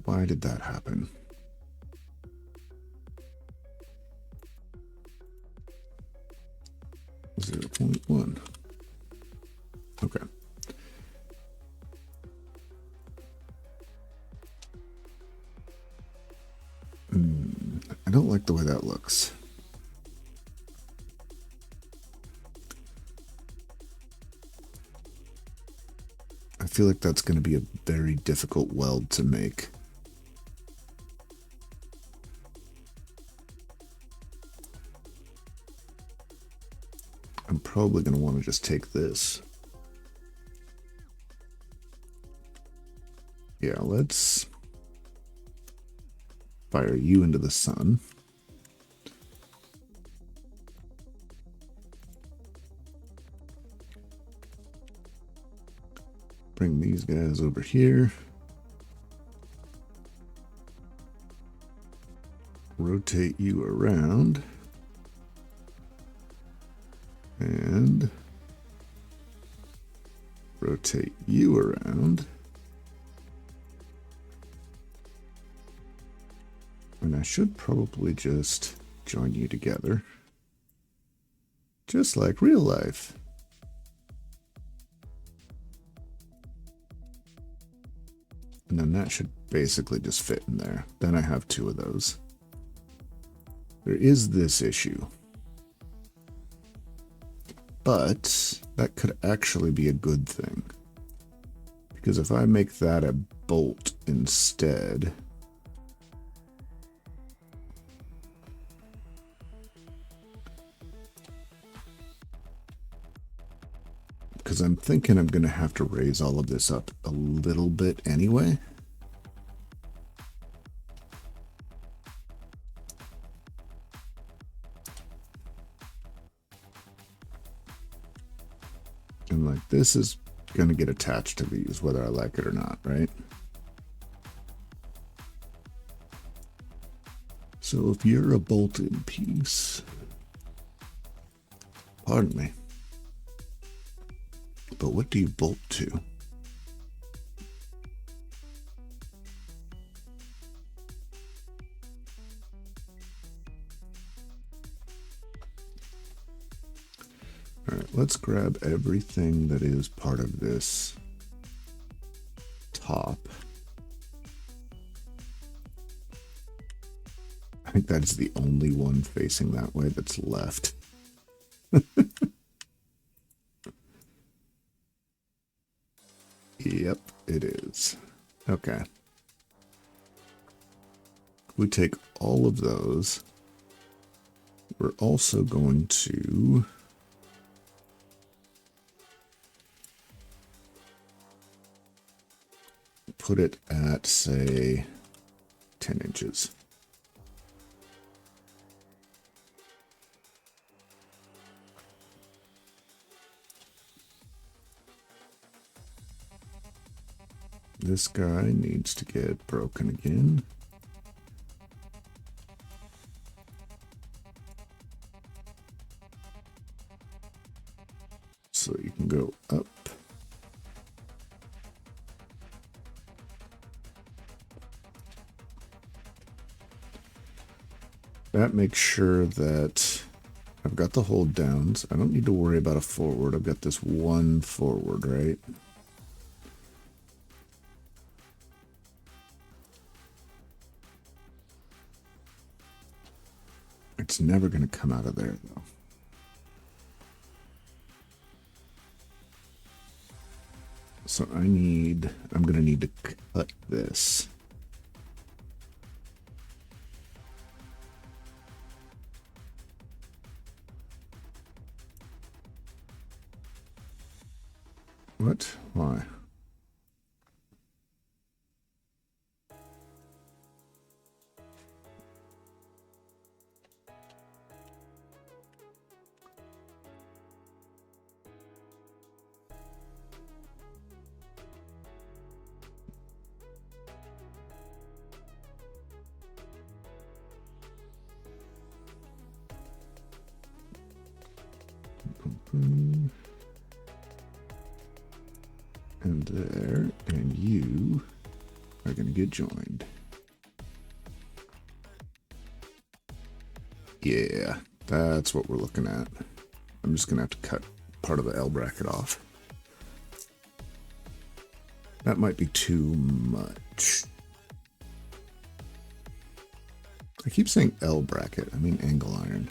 Why did that happen? .1. Okay. I don't like the way that looks. I feel like that's going to be a very difficult weld to make. I'm probably going to want to just take this. Yeah, let's fire you into the sun. Bring these guys over here. Rotate you around. And rotate you around. And I should probably just join you together. Just like real life. And then that should basically just fit in there. Then I have 2 of those. There is this issue. But that could actually be a good thing. Because if I make that a bolt instead... Because I'm thinking I'm going to have to raise all of this up a little bit anyway. And like this is going to get attached to these whether I like it or not, right? So if you're a bolted piece, pardon me, but what do you bolt to? All right, let's grab everything that is part of this top. I think that's the only one facing that way that's left. Yep, it is. Okay. We take all of those. We're also going to put it at, say, 10 inches. This guy needs to get broken again. So you can go up. That makes sure that I've got the hold downs. I don't need to worry about a forward. I've got this one forward, right? It's never going to come out of there, though. So I'm going to need to cut this. What? Why? And there, and you are going to get joined. Yeah, that's what we're looking at. I'm just going to have to cut part of the L bracket off. That might be too much. I keep saying L bracket, I mean angle iron.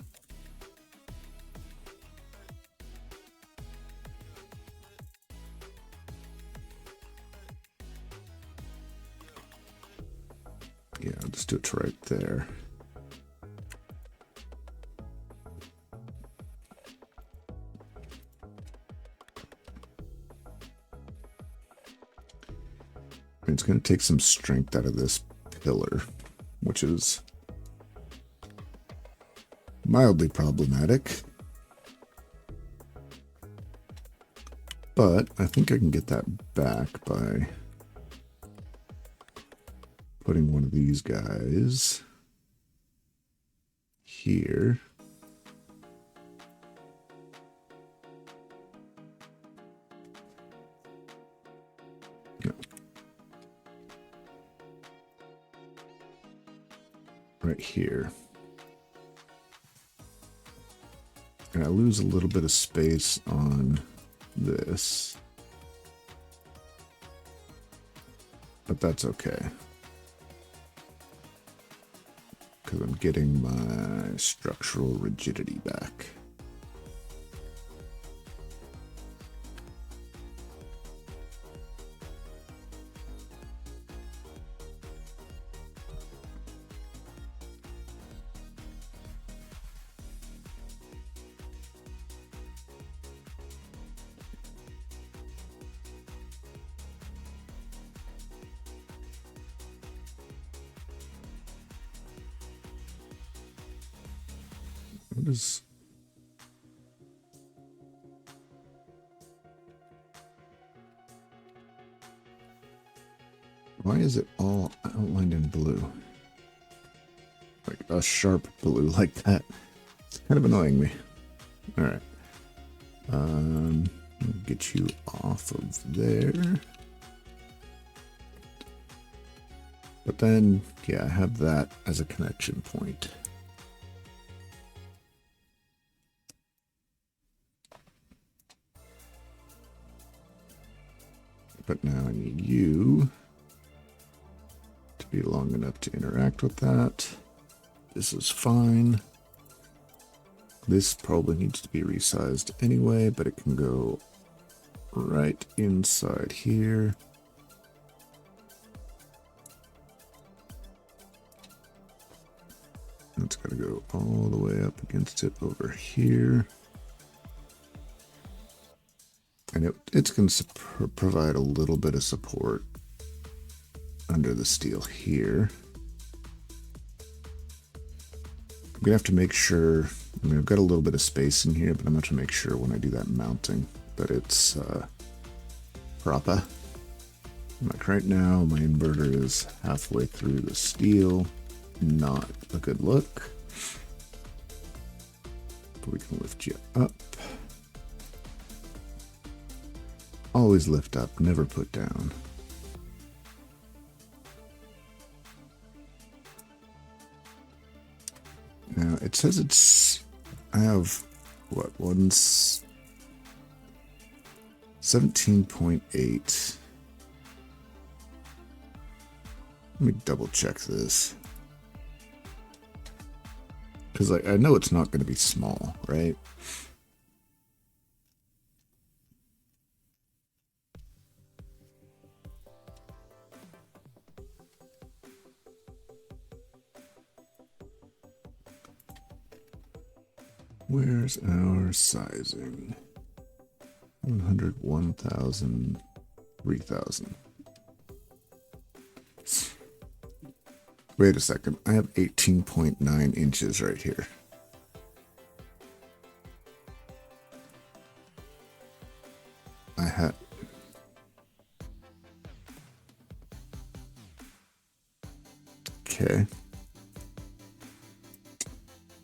Yeah, I'll just do it right there. It's going to take some strength out of this pillar, which is mildly problematic. But I think I can get that back by putting one of these guys here. No. Right here. And I lose a little bit of space on this. But that's okay. Because I'm getting my structural rigidity back. What is... Why is it all outlined in blue? Like a sharp blue like that. It's kind of annoying me. Alright. Get you off of there. But then, yeah, I have that as a connection point. But now I need you to be long enough to interact with that. This is fine. This probably needs to be resized anyway, but it can go right inside here. It's got to go all the way up against it over here. And it's going to provide a little bit of support under the steel here. I'm going to have to make sure, I mean, I've got a little bit of space in here, but I'm going to have to make sure when I do that mounting that it's proper. Like right now, my inverter is halfway through the steel. Not a good look. But we can lift you up. Always lift up, never put down. Now it says I have what, 17.8. Let me double check this. Because I know it's not going to be small, right? Where's our sizing? 100, 1,000, 3,000. Wait a second. I have 18.9 inches right here. I had... Okay.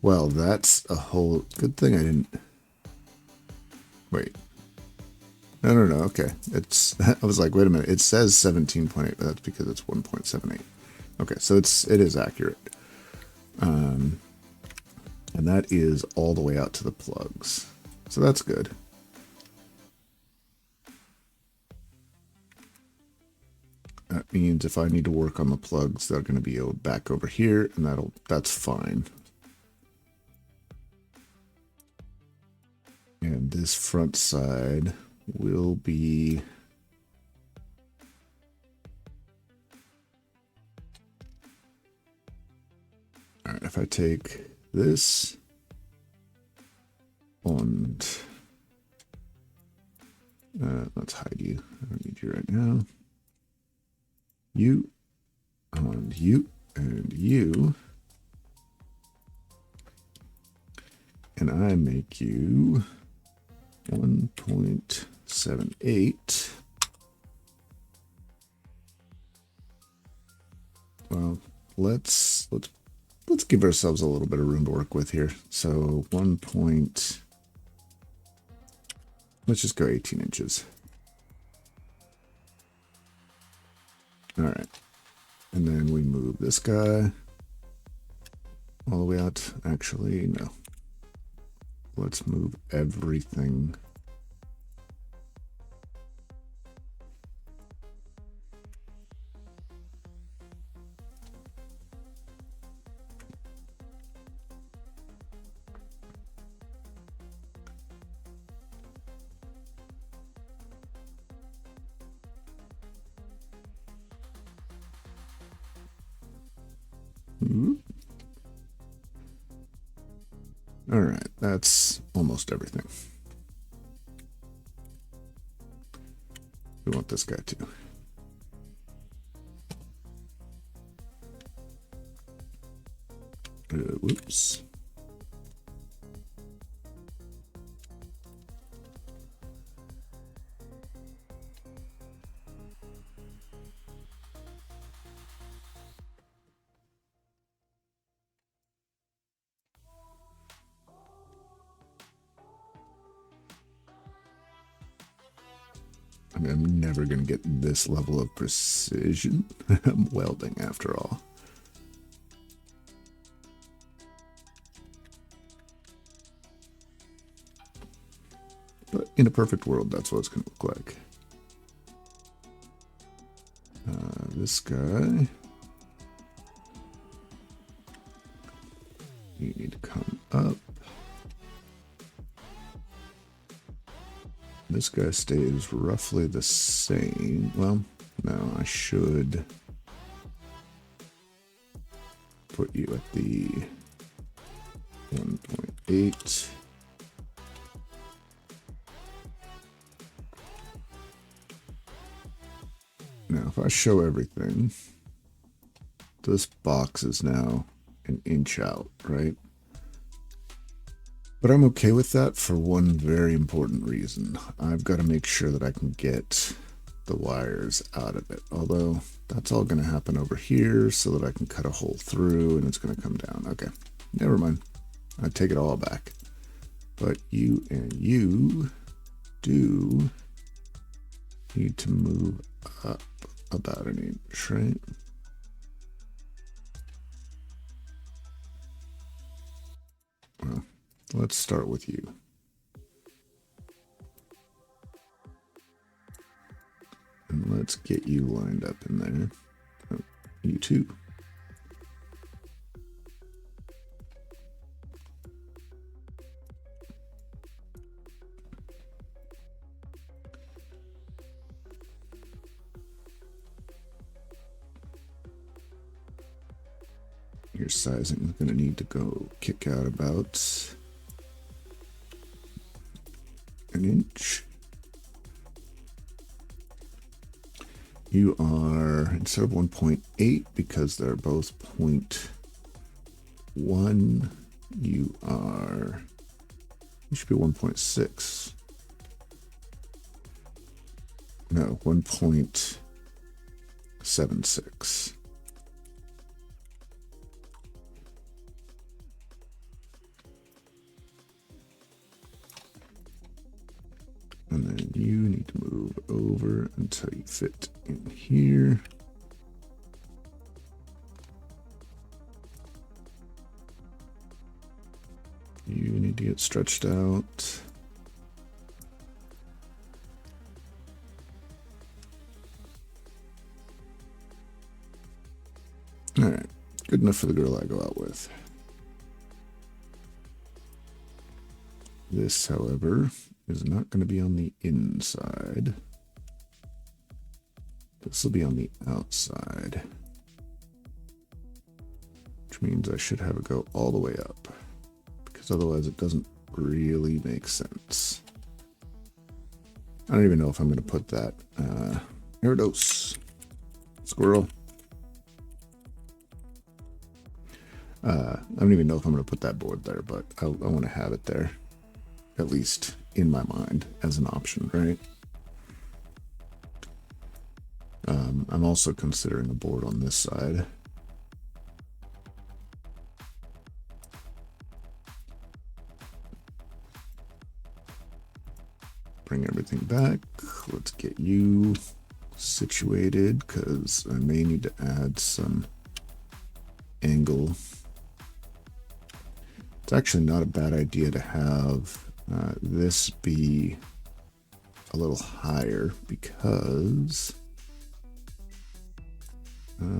Well, that's a whole... Good thing I didn't... Wait. No. Okay. It's... I was like, wait a minute. It says 17.8, but that's because it's 1.78. Okay, so it is accurate. And that is all the way out to the plugs. So that's good. That means if I need to work on the plugs, they're going to be back over here, and that's fine. And this front side will be... All right, if I take this and let's hide you. I don't need you right now. You and you and you, and I make you 1.78. Well, let's give ourselves a little bit of room to work with here. So let's just go 18 inches. All right. And then we move this guy all the way out. Actually, no. Let's move everything. All right, that's almost everything. We want this guy too. Whoops. I mean, I'm never going to get this level of precision. I'm welding after all. But in a perfect world, that's what it's going to look like. This guy. You need to come up. This guy stays roughly the same. Well, no, I should put you at the 1.8. Now, if I show everything, this box is now an inch out, right? But I'm okay with that for one very important reason. I've got to make sure that I can get the wires out of it. Although that's all going to happen over here so that I can cut a hole through and it's going to come down. Okay, never mind. I take it all back. But you and you do need to move up about an inch, right? Let's start with you. And let's get you lined up in there. Oh, you too. Your sizing is going to need to go kick out about an inch. You are, instead of 1.8, because they're both 0.1, you should be 1.6. No, 1.76. And then you need to move over until you fit in here. You need to get stretched out. All right, good enough for the girl I go out with. This, however, is not going to be on the inside. This will be on the outside, which means I should have it go all the way up, because otherwise it doesn't really make sense. I don't even know if I'm going to put that. There it goes. Squirrel. I don't even know if I'm going to put that board there, but I want to have it there, at least in my mind, as an option, right? I'm also considering a board on this side. Bring everything back. Let's get you situated, because I may need to add some angle. It's actually not a bad idea to have this be a little higher, because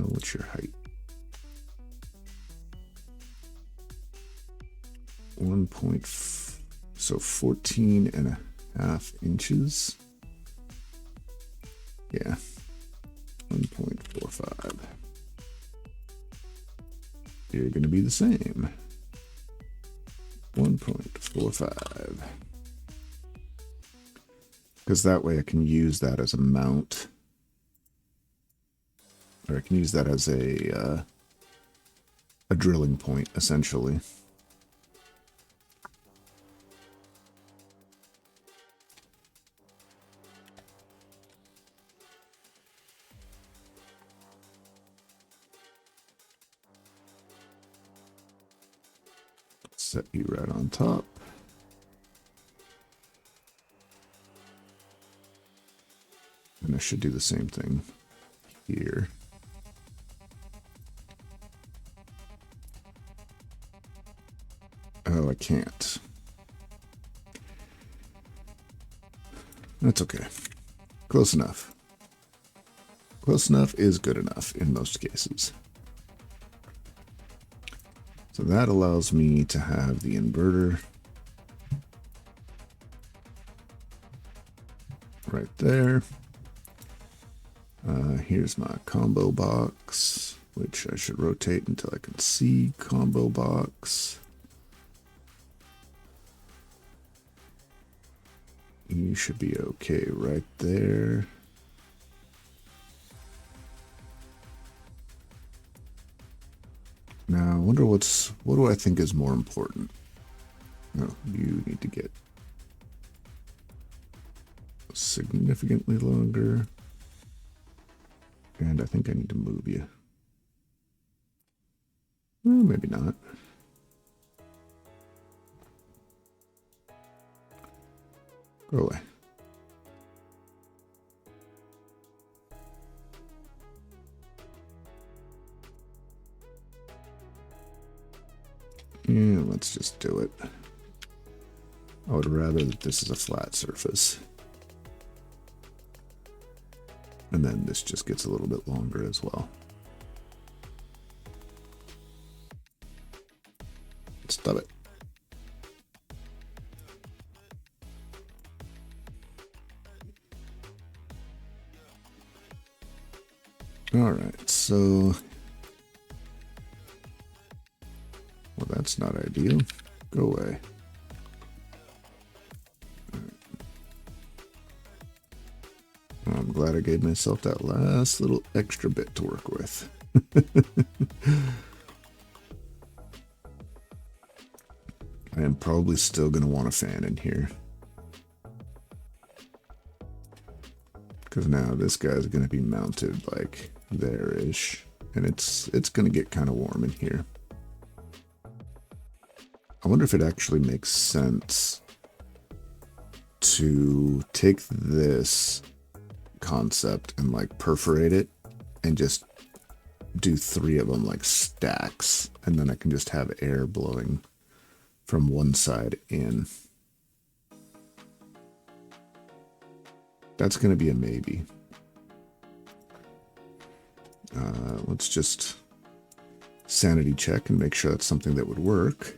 what's your height? 14.5 inches. Yeah, 1.45. You're going to be the same. 1.45. Because that way I can use that as a mount. Or I can use that as a drilling point, essentially. Set you right on top. And I should do the same thing here. Oh, I can't. That's okay. Close enough. Close enough is good enough in most cases. So that allows me to have the inverter right there. Here's my combo box, which I should rotate until I can see combo box. You should be okay right there. Now, I wonder what do I think is more important? No, you need to get significantly longer. And I think I need to move you. Well, maybe not. Go away. Yeah, let's just do it. I would rather that this is a flat surface. And then this just gets a little bit longer as well. Stop it. All right, so, well, that's not ideal. Go away. I'm glad I gave myself that last little extra bit to work with. I am probably still going to want a fan in here. Because now this guy's going to be mounted like there-ish. And it's going to get kind of warm in here. I wonder if it actually makes sense to take this concept and like perforate it and just do 3 of them like stacks. And then I can just have air blowing from one side in. That's going to be a maybe. Let's just sanity check and make sure that's something that would work.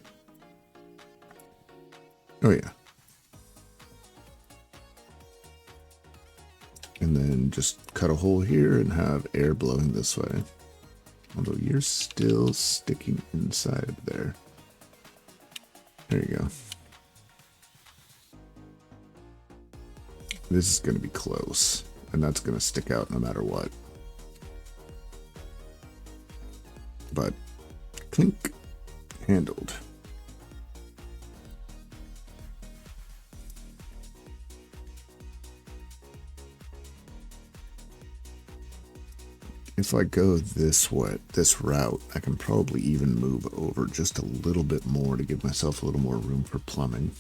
Oh yeah. And then just cut a hole here and have air blowing this way. Although you're still sticking inside of there. There you go. This is going to be close, and that's going to stick out no matter what. But clink, handled. If I go this way, this route, I can probably even move over just a little bit more to give myself a little more room for plumbing.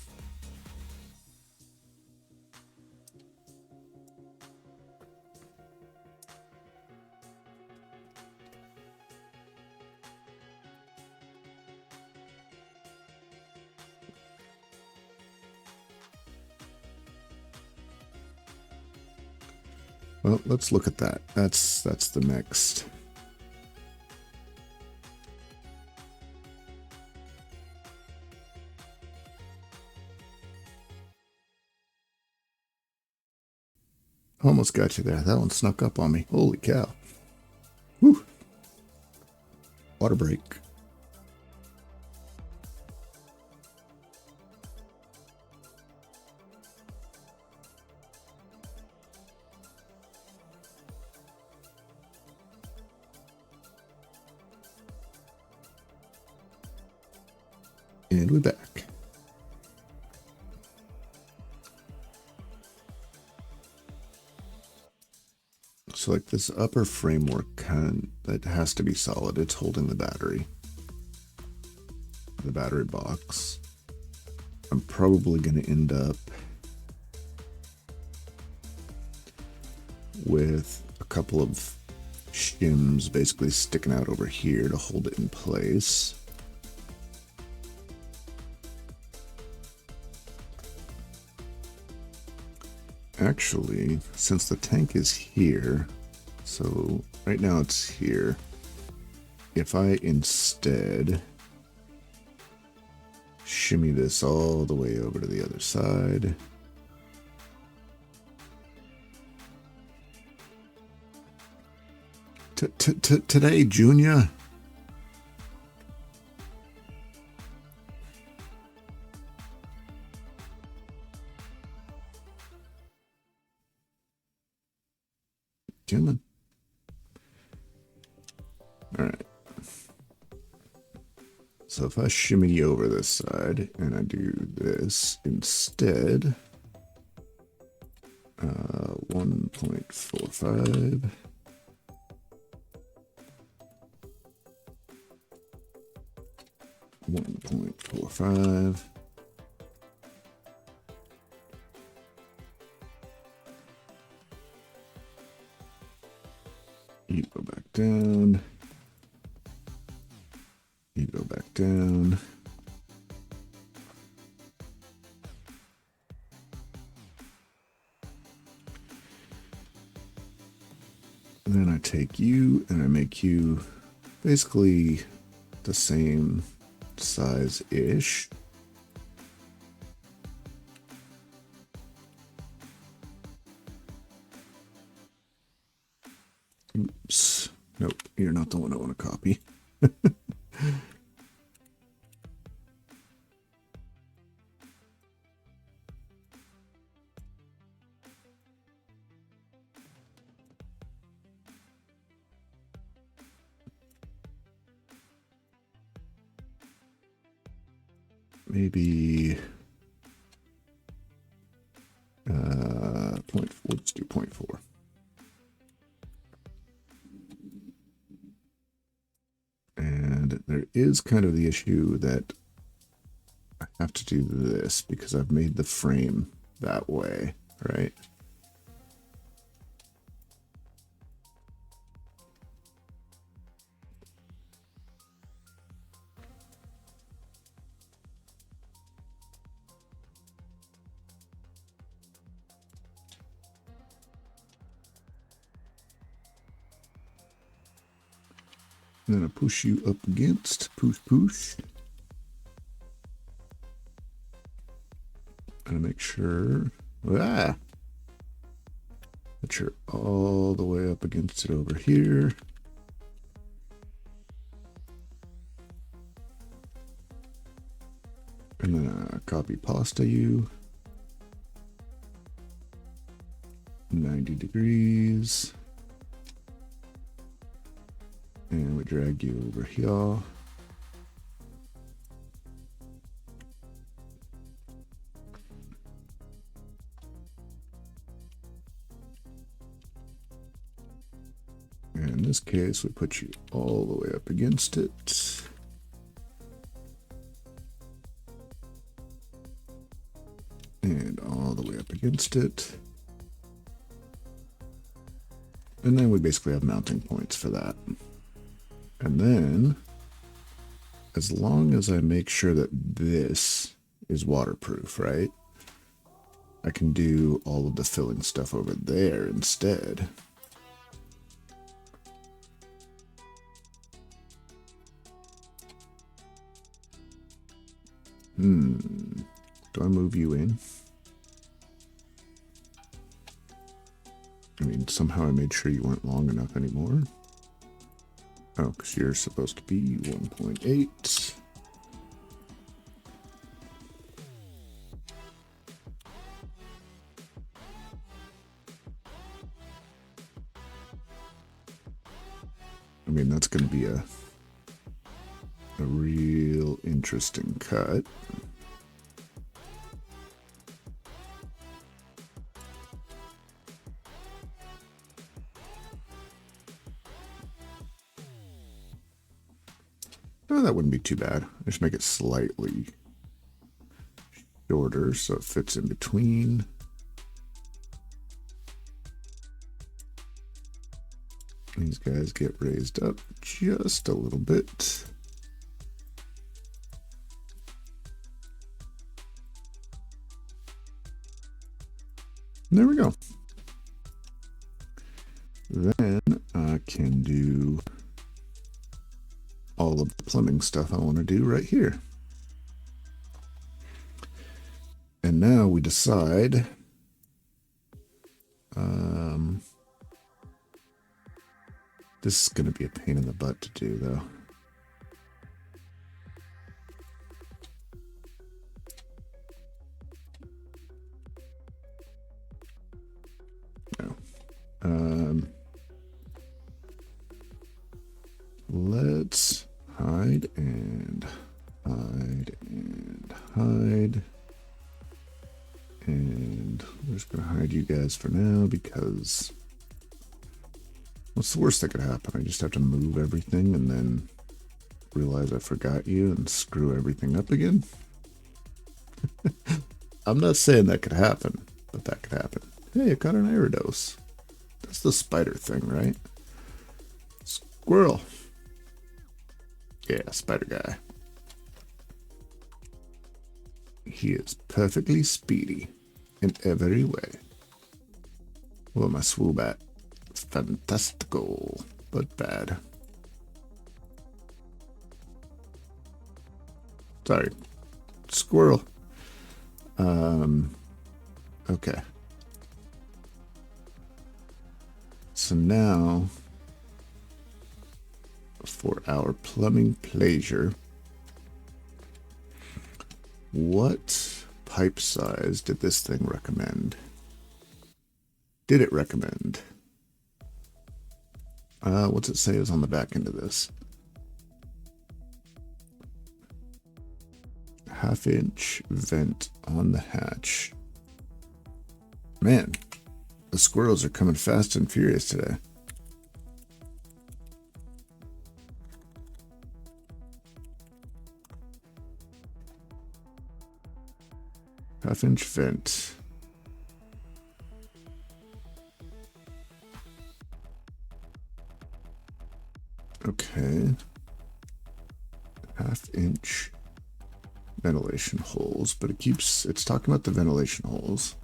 Well, let's look at that. That's the next. Almost got you there. That one snuck up on me. Holy cow. Whew. Water break. And we're back. So like this upper framework that has to be solid. It's holding the battery box. I'm probably going to end up with a couple of shims basically sticking out over here to hold it in place. Actually, since the tank is here, so right now it's here, if I instead shimmy this all the way over to the other side, today, Junior. Come on. All right. So if I shimmy over this side and I do this instead, 1.45. You go back down. You go back down. make you, and I make you basically the same size-ish. Oops. Nope, you're not the one I want to copy. Maybe let's do 0.4. And there is kind of the issue that I have to do this because I've made the frame that way, right? And then I push you up against, push. And make sure, that you're all the way up against it over here. And then copy pasta you. 90 degrees. And we drag you over here. And in this case, we put you all the way up against it. And all the way up against it. And then we basically have mounting points for that. And then, as long as I make sure that this is waterproof, right? I can do all of the filling stuff over there instead. Do I move you in? I mean, somehow I made sure you weren't long enough anymore. Oh, because you're supposed to be 1.8. I mean, that's going to be a real interesting cut. No, that wouldn't be too bad. Just make it slightly shorter so it fits in between. These guys get raised up just a little bit. And there we go. Then I can do all of the plumbing stuff I want to do right here. And now we decide this is going to be a pain in the butt to do though. No. Let's hide and hide and hide. And we're just going to hide you guys for now because what's the worst that could happen? I just have to move everything and then realize I forgot you and screw everything up again. I'm not saying that could happen, but that could happen. Hey, I caught an Aerodose. That's the spider thing, right? Squirrel. Yeah, spider guy. He is perfectly speedy in every way. Well, my swoobat. Fantastical. but bad. Sorry. Squirrel. Okay. So now, for our plumbing pleasure, what pipe size did this thing recommend? Did it recommend? What's it say is on the back end of this? 1/2-inch vent on the hatch. Man, the squirrels are coming fast and furious today. Half-inch vent. Okay. 1/2-inch ventilation holes, but it's talking about the ventilation holes.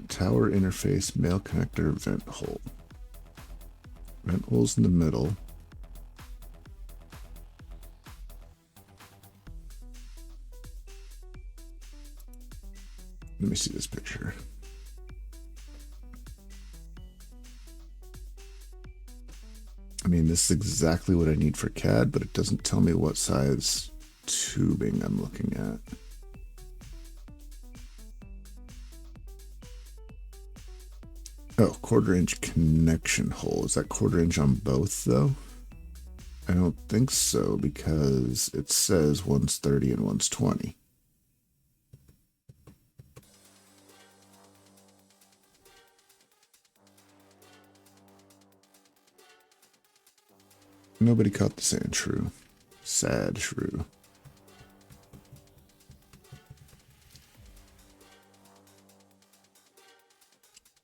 Tower interface, male connector, vent hole. Vent holes in the middle. Let me see this picture. I mean, this is exactly what I need for CAD, but it doesn't tell me what size tubing I'm looking at. Oh, 1/4-inch connection hole. Is that 1/4-inch on both, though? I don't think so, because it says one's 30 and one's 20. Nobody caught the sand shrew. Sad shrew.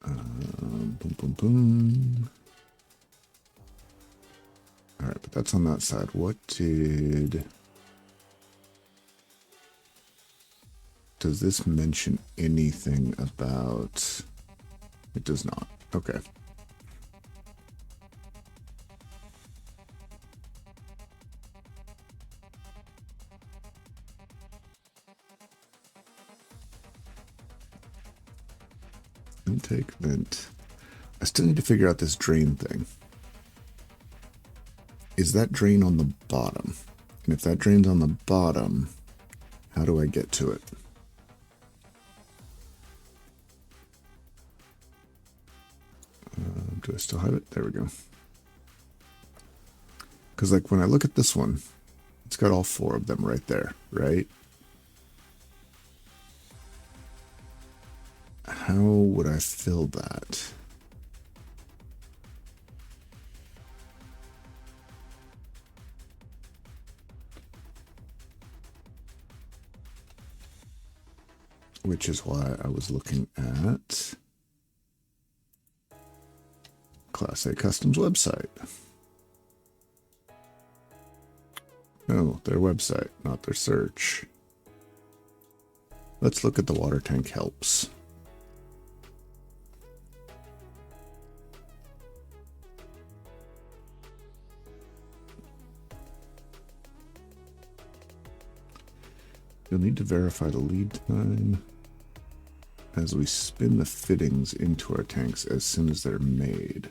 Boom, boom, boom. All right, but that's on that side. What did... Does this mention anything about... It does not. Okay. Intake vent. I still need to figure out this drain thing. Is that drain on the bottom? And if that drain's on the bottom, how do I get to it? Do I still have it? There we go. Because like when I look at this one, it's got all 4 of them right there, right? How would I fill that? Which is why I was looking at Class A Customs website. No, their website, not their search. Let's look at the water tank helps. You'll need to verify the lead time as we spin the fittings into our tanks as soon as they're made.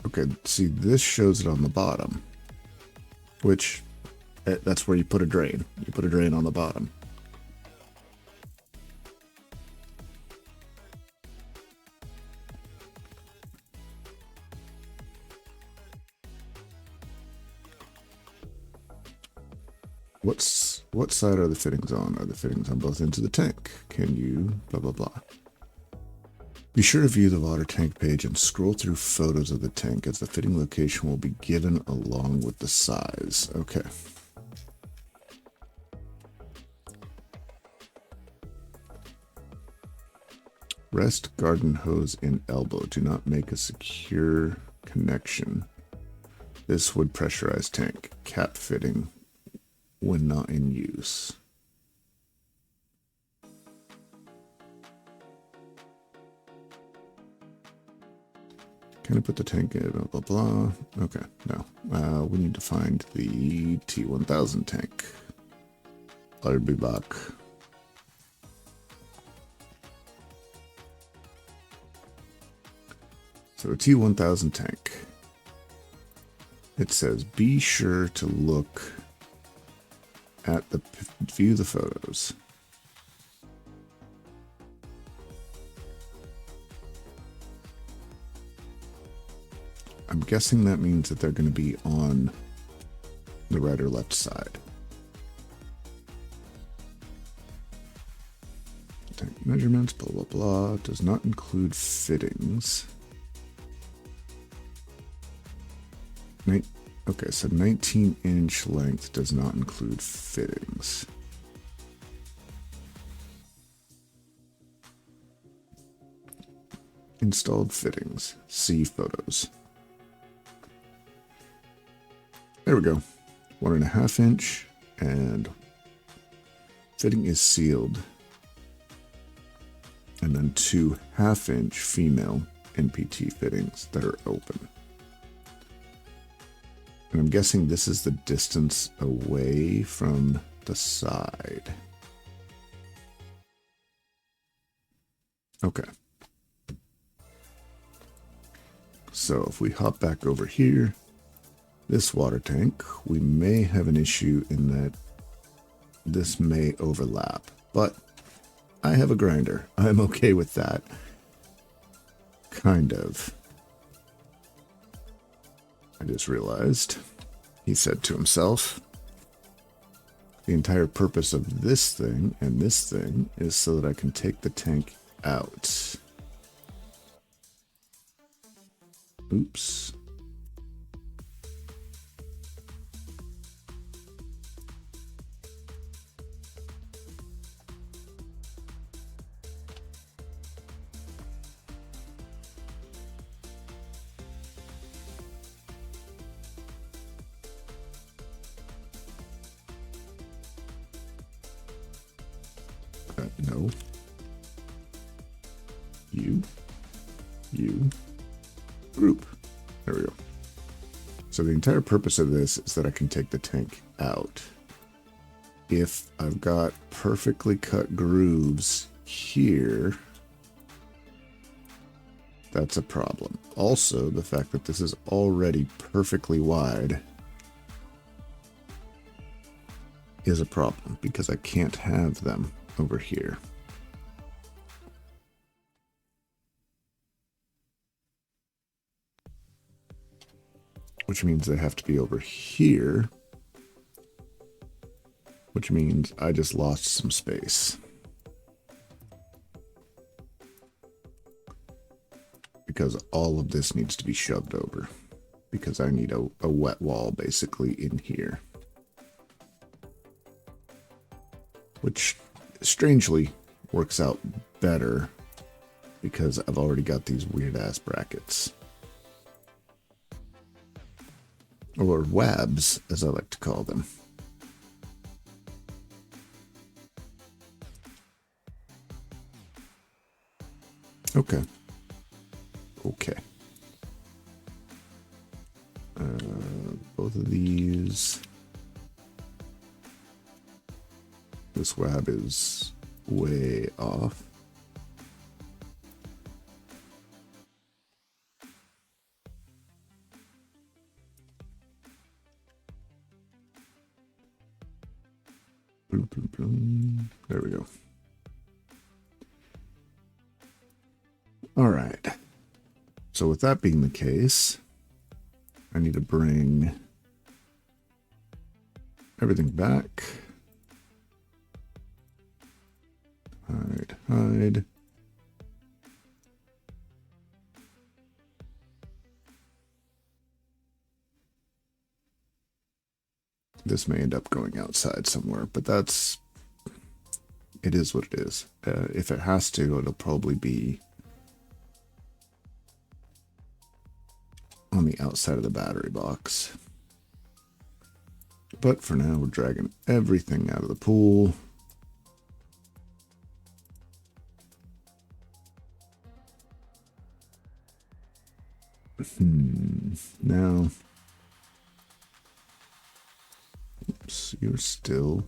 Okay, see, this shows it on the bottom, which that's where you put a drain. You put a drain on the bottom. What side are the fittings on? Are the fittings on both ends of the tank? Can you blah blah blah? Be sure to view the water tank page and scroll through photos of the tank as the fitting location will be given along with the size. Okay. Rest garden hose in elbow. Do not make a secure connection. This would pressurize tank. Cap fitting when not in use. Can I put the tank in? Blah, blah, blah. Okay, no. We need to find the T1000 tank. I'll be back. So a T1000 tank. It says, be sure to look at the view the photos. I'm guessing that means that they're going to be on the right or left side. Tank measurements, blah, blah, blah. Does not include fittings. Okay, so 19-inch length does not include fittings. Installed fittings. See photos. There we go. 1.5 inch, and fitting is sealed. And then 2 half-inch female NPT fittings that are open. And I'm guessing this is the distance away from the side. Okay. So if we hop back over here, this water tank, we may have an issue in that this may overlap, but I have a grinder. I'm okay with that. Kind of. I just realized, he said to himself, the entire purpose of this thing and this thing is so that I can take the tank out. Oops. No. You. Group. There we go. So the entire purpose of this is that I can take the tank out. If I've got perfectly cut grooves here, that's a problem. Also, the fact that this is already perfectly wide is a problem because I can't have them over here. Which means they have to be over here. Which means I just lost some space. Because all of this needs to be shoved over. Because I need a wet wall basically in here. Which strangely works out better because I've already got these weird ass brackets. Or WABs, as I like to call them. Okay. Okay. Both of these. This WAB is way off. There we go. All right. So with that being the case, I need to bring everything back. Hide. This may end up going outside somewhere, but that's it is what it is. If it has to, it'll probably be on the outside of the battery box. But for now, we're dragging everything out of the pool. Now, oops, you're still...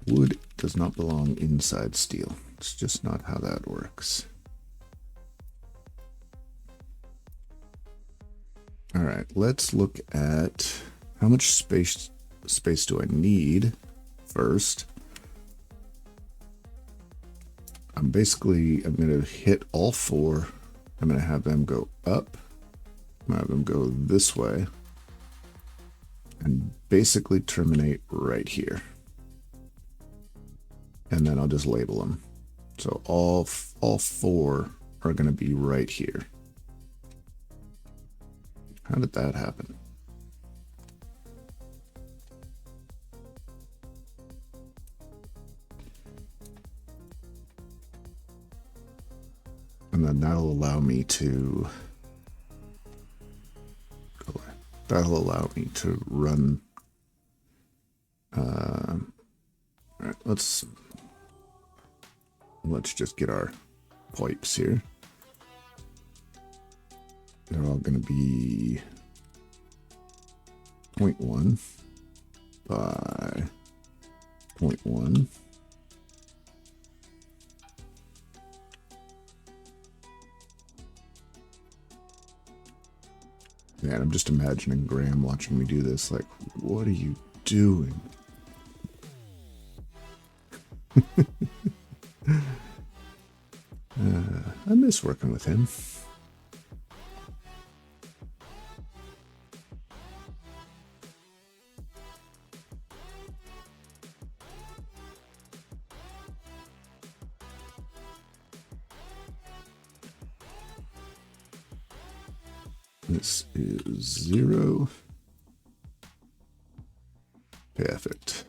Wood does not belong inside steel. It's just not how that works. All right, let's look at how much space do I need first. I'm going to hit all four. I'm going to have them go up. I'm going to have them go this way. And basically terminate right here. And then I'll just label them. So all four are going to be right here. How did that happen? And then that'll allow me to go away. That'll allow me to run. All right, let's just get our pipes here. They're all going to be 0.1 by 0.1. Man, I'm just imagining Graham watching me do this. Like, what are you doing? I miss working with him. This is 0. Perfect.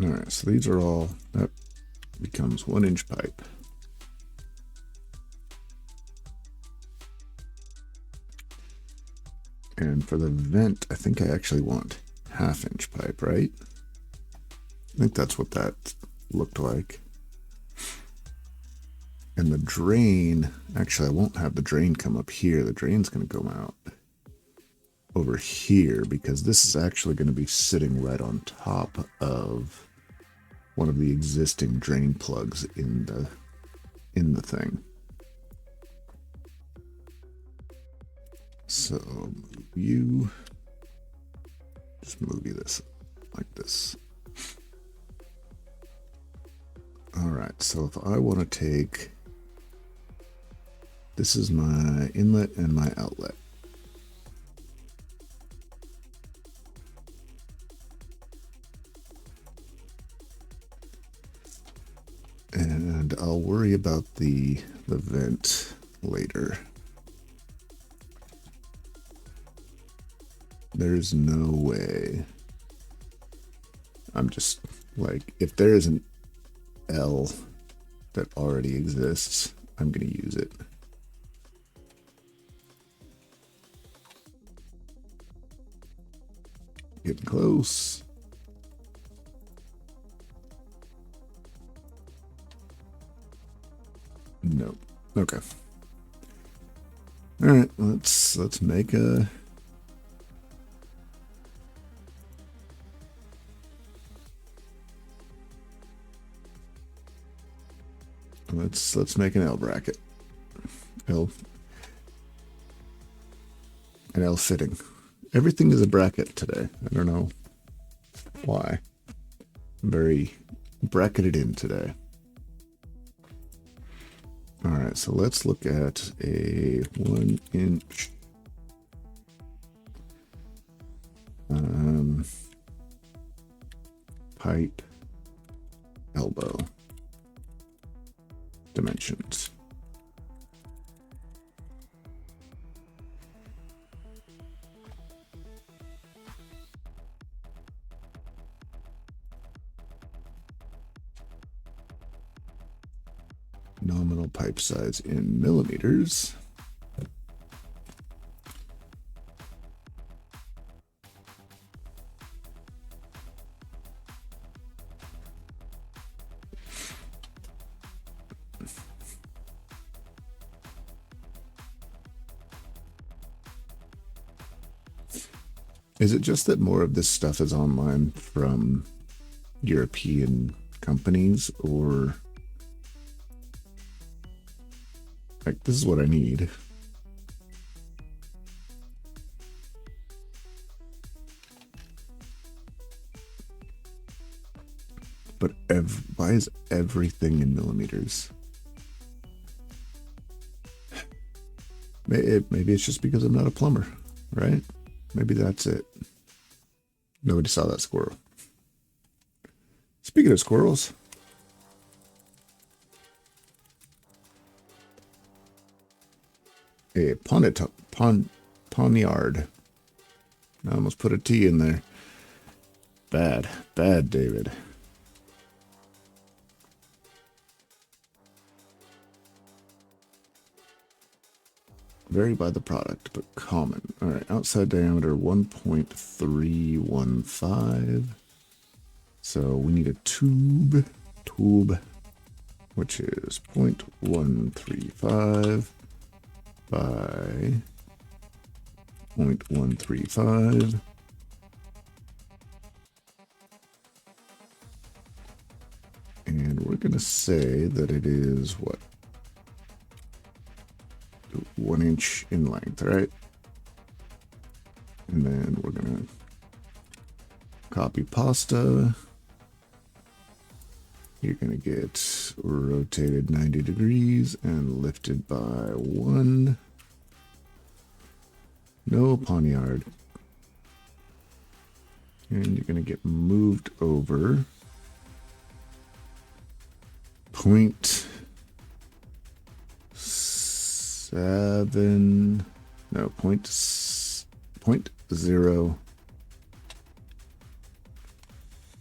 All right, so these are all, that becomes 1-inch pipe. And for the vent, I think I actually want 1/2-inch pipe, right? I think that's what that looked like. And the drain, actually I won't have the drain come up here. The drain's going to go out over here because this is actually going to be sitting right on top of one of the existing drain plugs in the thing. So you just move you this like this. All right, so if I want to take, this is my inlet and my outlet. And I'll worry about the vent later. There's no way. I'm just like, if there is an L that already exists, I'm going to use it. Getting close. Nope. Okay. All right, let's make a let's make an L bracket. An L fitting. Everything is a bracket today. I don't know why. I'm very bracketed in today. All right, so let's look at a 1-inch pipe elbow dimensions. Nominal pipe size in millimeters. Is it just that more of this stuff is online from European companies, or like this is what I need? But why is everything in millimeters? Maybe it's just because I'm not a plumber, right? Maybe that's it. Nobody saw that squirrel. Speaking of squirrels, a poniard. I almost put a T in there. Bad, David. Vary by the product, but common. All right, outside diameter 1.315. So we need a tube, which is 0.135 by 0.135. And we're going to say that it is what? 1 inch in length, right? And then we're gonna copy pasta. You're gonna get rotated 90 degrees and lifted by 1. No poniard. And you're gonna get moved over 0.0.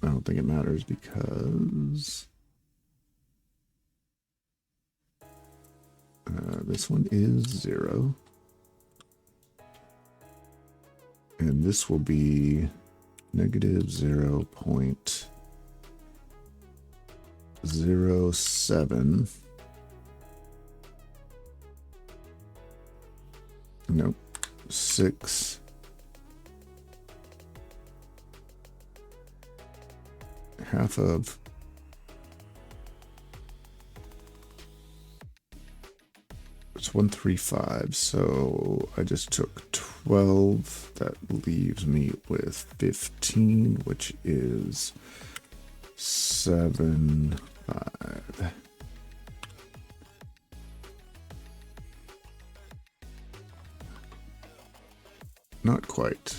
I don't think it matters because this one is 0. And this will be negative 0.07. Nope. 6. Half of. It's 135. So I just took 12. That leaves me with 15, which is 7, 5. Not quite.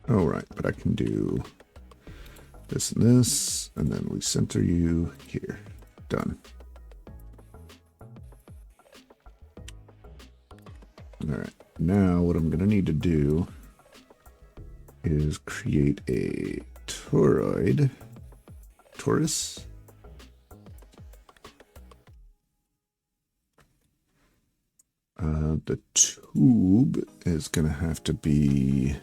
All right, but I can do this and this, and then we center you here. Done. All right. Now what I'm going to need to do is create a torus. The tube is going to have to be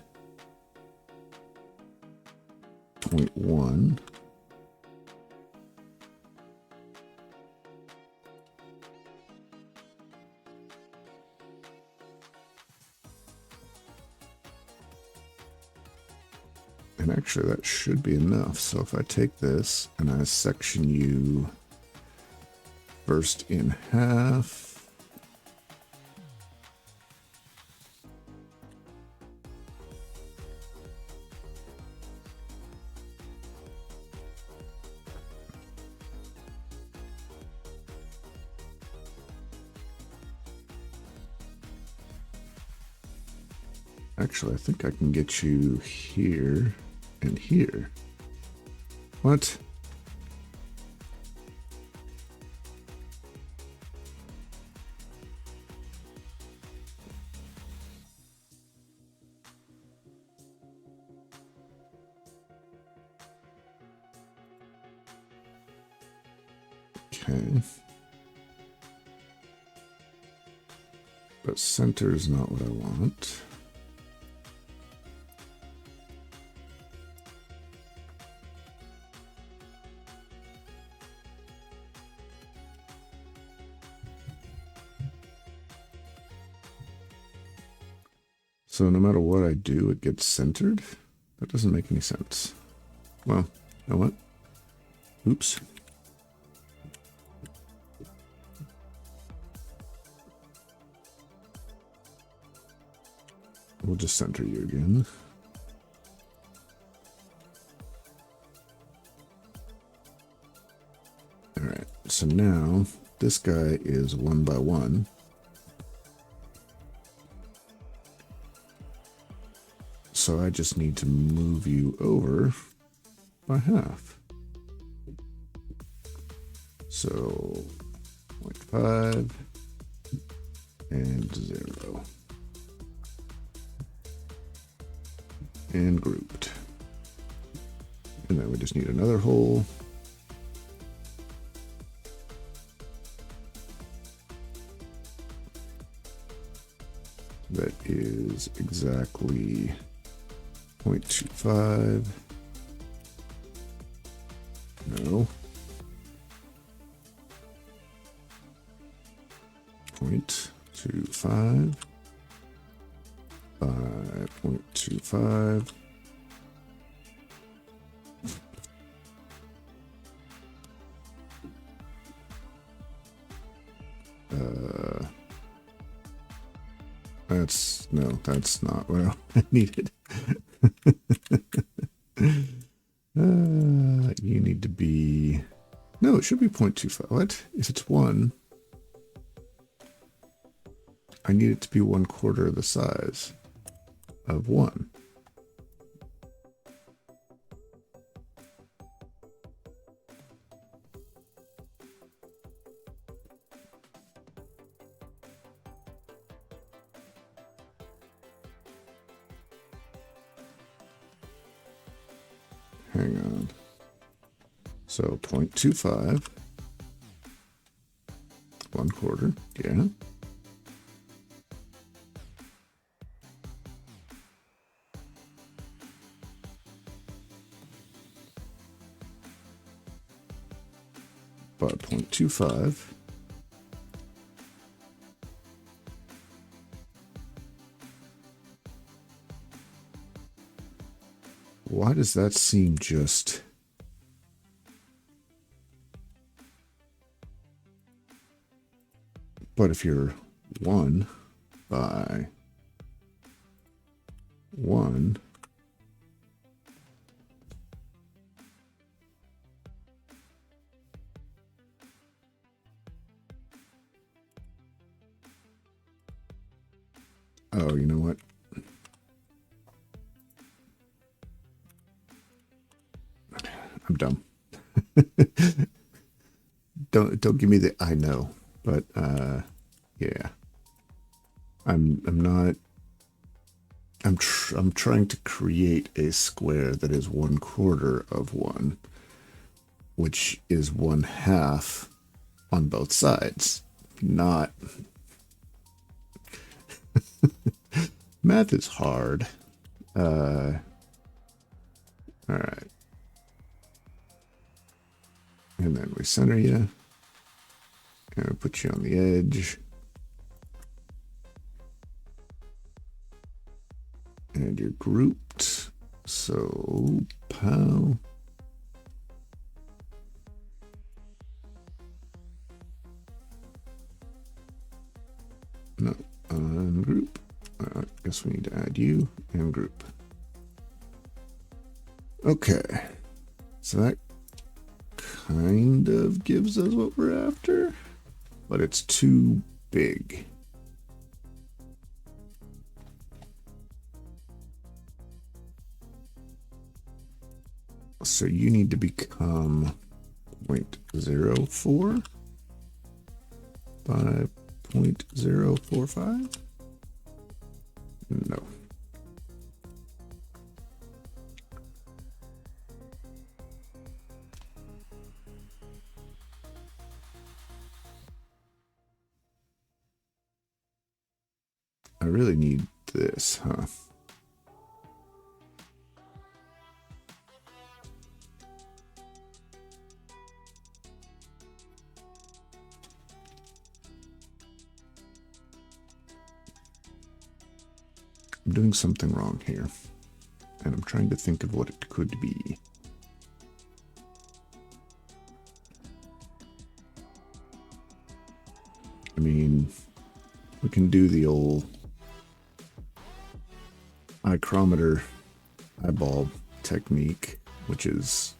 0.1. And actually that should be enough. So if I take this and I section you first in half, actually, I think I can get you here and here. What? Okay. But center is not what I want. So no matter what I do, it gets centered? That doesn't make any sense. Well, you know what? Oops. We'll just center you again. All right, so now this guy is 1 by 1. So I just need to move you over by half. So 0.5 and 0. And grouped. And then we just need another hole. That is exactly 0.25. No. 0.25 by 0.25. That's not what I needed. You need to be... No, it should be 0.25. What? If it's 1, I need it to be 1/4 of the size of 1. Hang on. So 0.25, 1/4, yeah. By 0.25. Why does that seem just... But if you're 1 by 1, oh, you know what? I'm dumb. Don't give me the I know, but yeah. I'm not. I'm trying to create a square that is 1/4 of 1, which is 1/2 on both sides. Not. Math is hard. All right. And then we center you. And we put you on the edge. And you're grouped. So, pow. No, ungroup. I guess we need to add you and group. Okay. So that kind of gives us what we're after, but it's too big. So you need to become 0.04 by 0.045? No. really need this, huh? I'm doing something wrong here, and I'm trying to think of what it could be. I mean, we can do the old micrometer eyeball technique, which is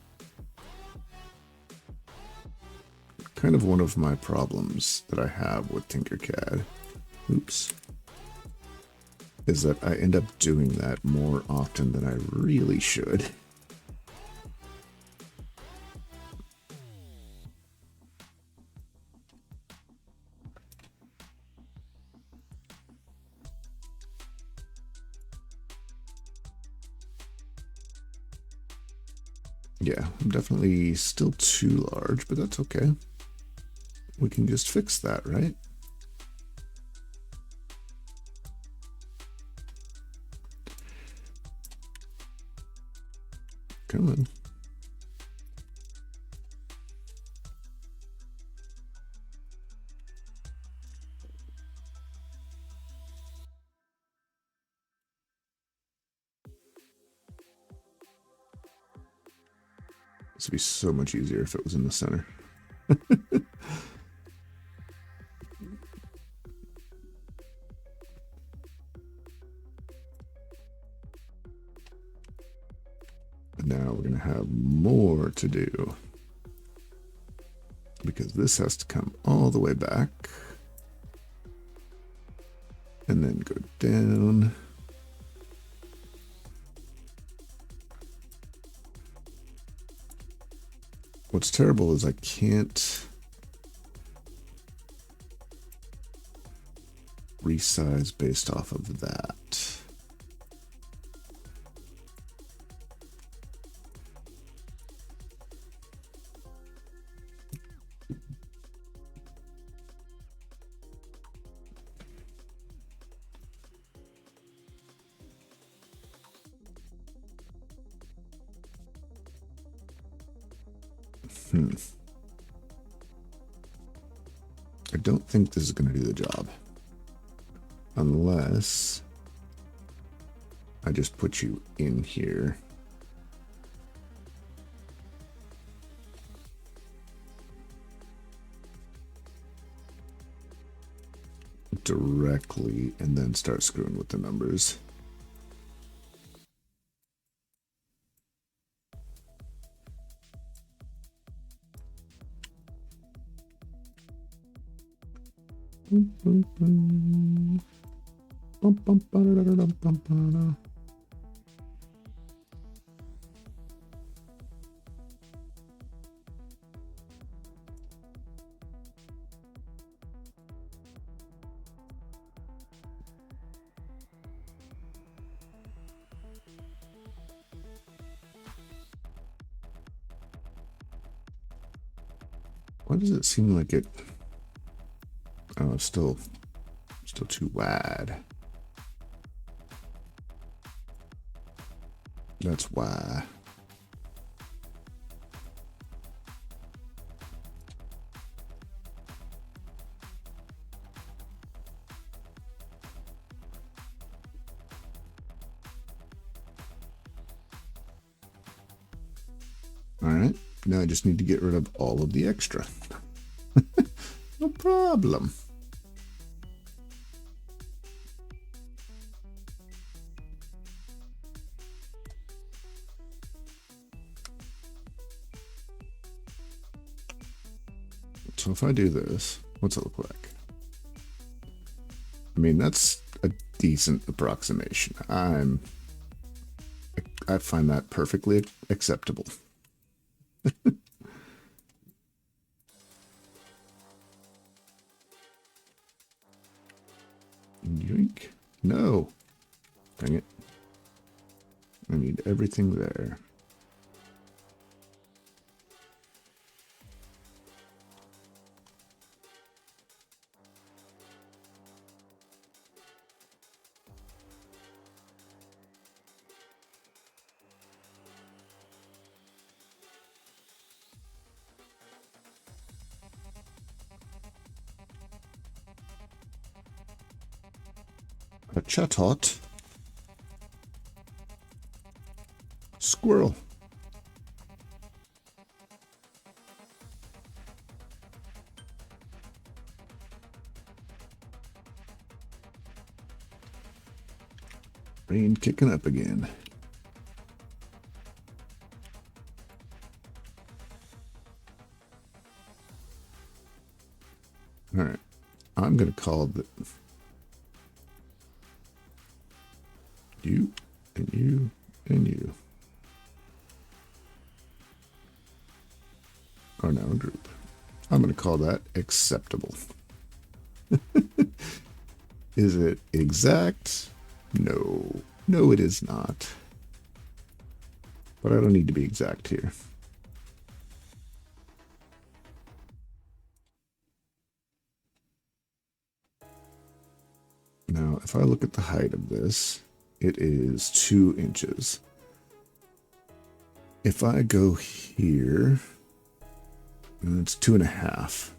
kind of one of my problems that I have with Tinkercad. Oops. Is that I end up doing that more often than I really should. Yeah, I'm definitely still too large, but that's okay. We can just fix that, right? Come on. This would be so much easier if it was in the center. Now we're going to have more to do, because this has to come all the way back and then go down. What's terrible is I can't resize based off of that. I don't think this is going to do the job. Unless I just put you in here. Directly and then start screwing with the numbers. Why does it seem like it? Oh, it's still too wide. That's why. All right, now I just need to get rid of all of the extra. No problem. So if I do this, what's it look like? I mean, that's a decent approximation. I find that perfectly acceptable. Yoink. No. Dang it. I need everything there. A chatot. Squirrel. Rain kicking up again. All right, I'm going to call the you and you and you are now a group. I'm going to call that acceptable. Is it exact? No. No, it is not. But I don't need to be exact here. Now, if I look at the height of this, it is 2 inches. If I go here, it's 2.5.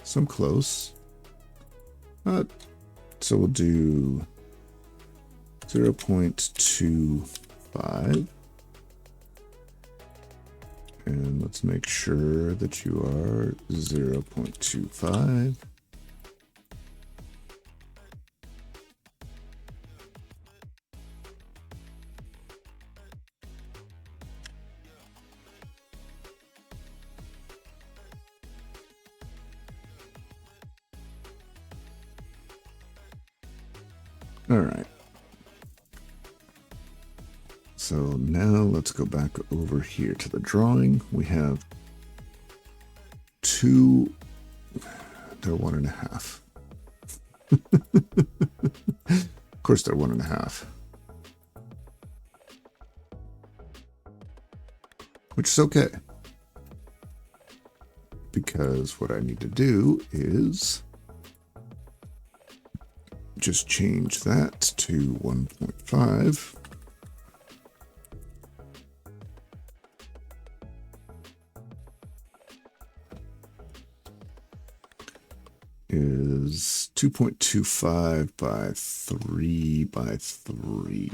So I'm close. So we'll do 0.25. And let's make sure that you are 0.25. All right. So now let's go back over here to the drawing. We have 2, they're 1.5. Of course they're 1.5. Which is okay. Because what I need to do is just change that to 1.5. Is 2.25 by 3 by 3.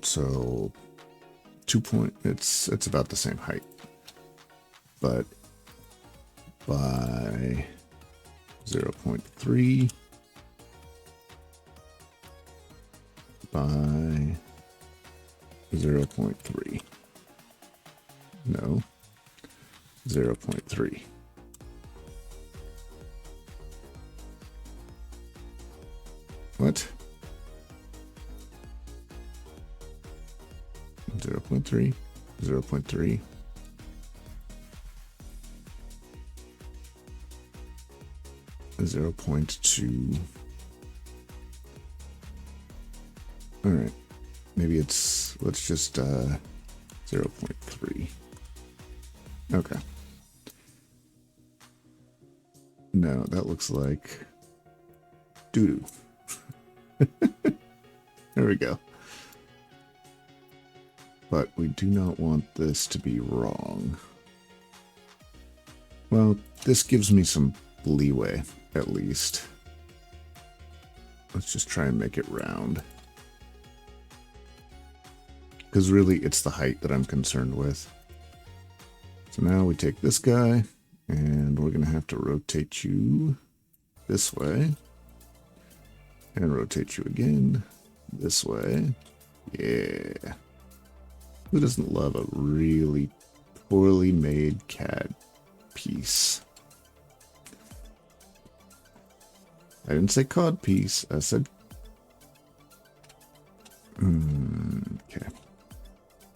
So it's about the same height, but by 0.3 by 0.3. No, 0.3. What? 0.3, 0.3. Zero point 0.2. All right. Maybe it's, let's just 0.3. Okay. No, that looks like doo-doo. There we go. But we do not want this to be wrong. Well, this gives me some leeway, at least. Let's just try and make it round. Because really, it's the height that I'm concerned with. So now we take this guy, and we're going to have to rotate you this way. And rotate you again this way. Yeah. Who doesn't love a really poorly made CAD piece? I didn't say cod piece. I said... okay.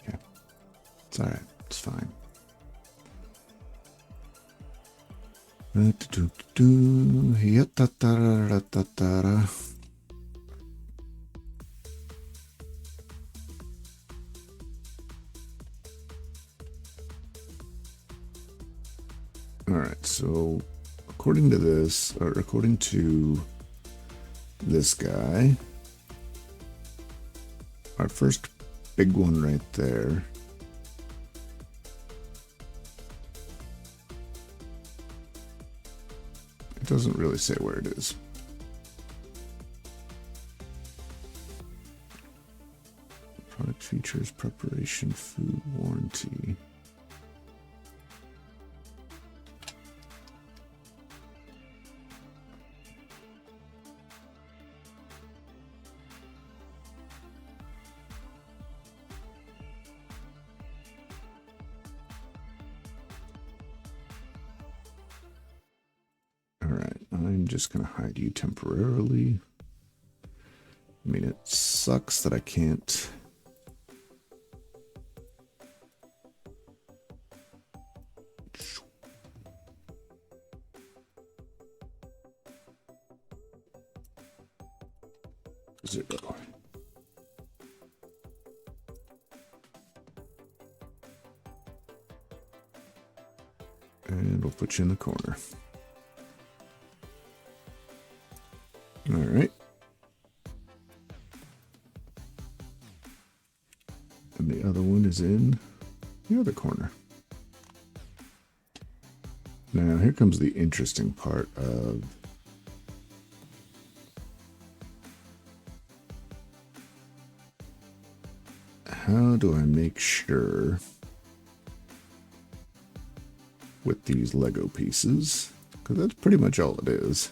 Okay. It's alright. It's fine. Alright, so according to this, or according to this guy, our first big one right there doesn't really say where it is. Product features, preparation, food, warranty. All right, I'm just going to hide you temporarily. I mean, it sucks that I can't. Zero. And we'll put you in the corner. All right. And the other one is in the other corner. Now, here comes the interesting part of how do I make sure with these Lego pieces, because that's pretty much all it is.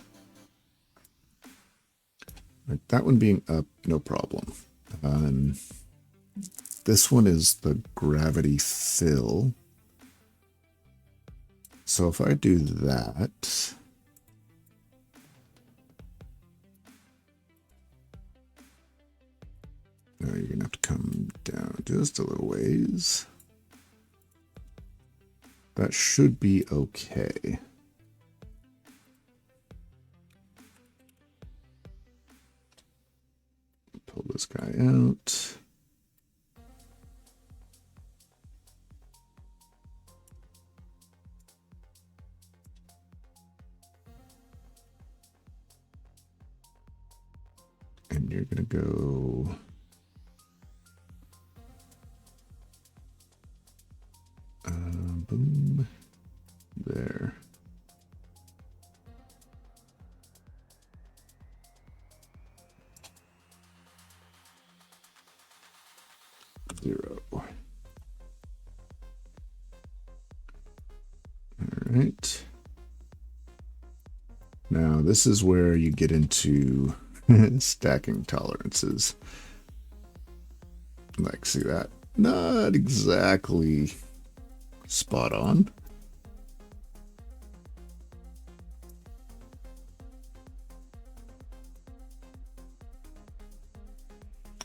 Like that one being up, no problem. This one is the gravity fill. So if I do that, now you're gonna have to come down just a little ways. That should be okay. Pull this guy out. And you're gonna go boom there. Zero. All right. Now this is where you get into stacking tolerances. Like, see that? Not exactly spot on.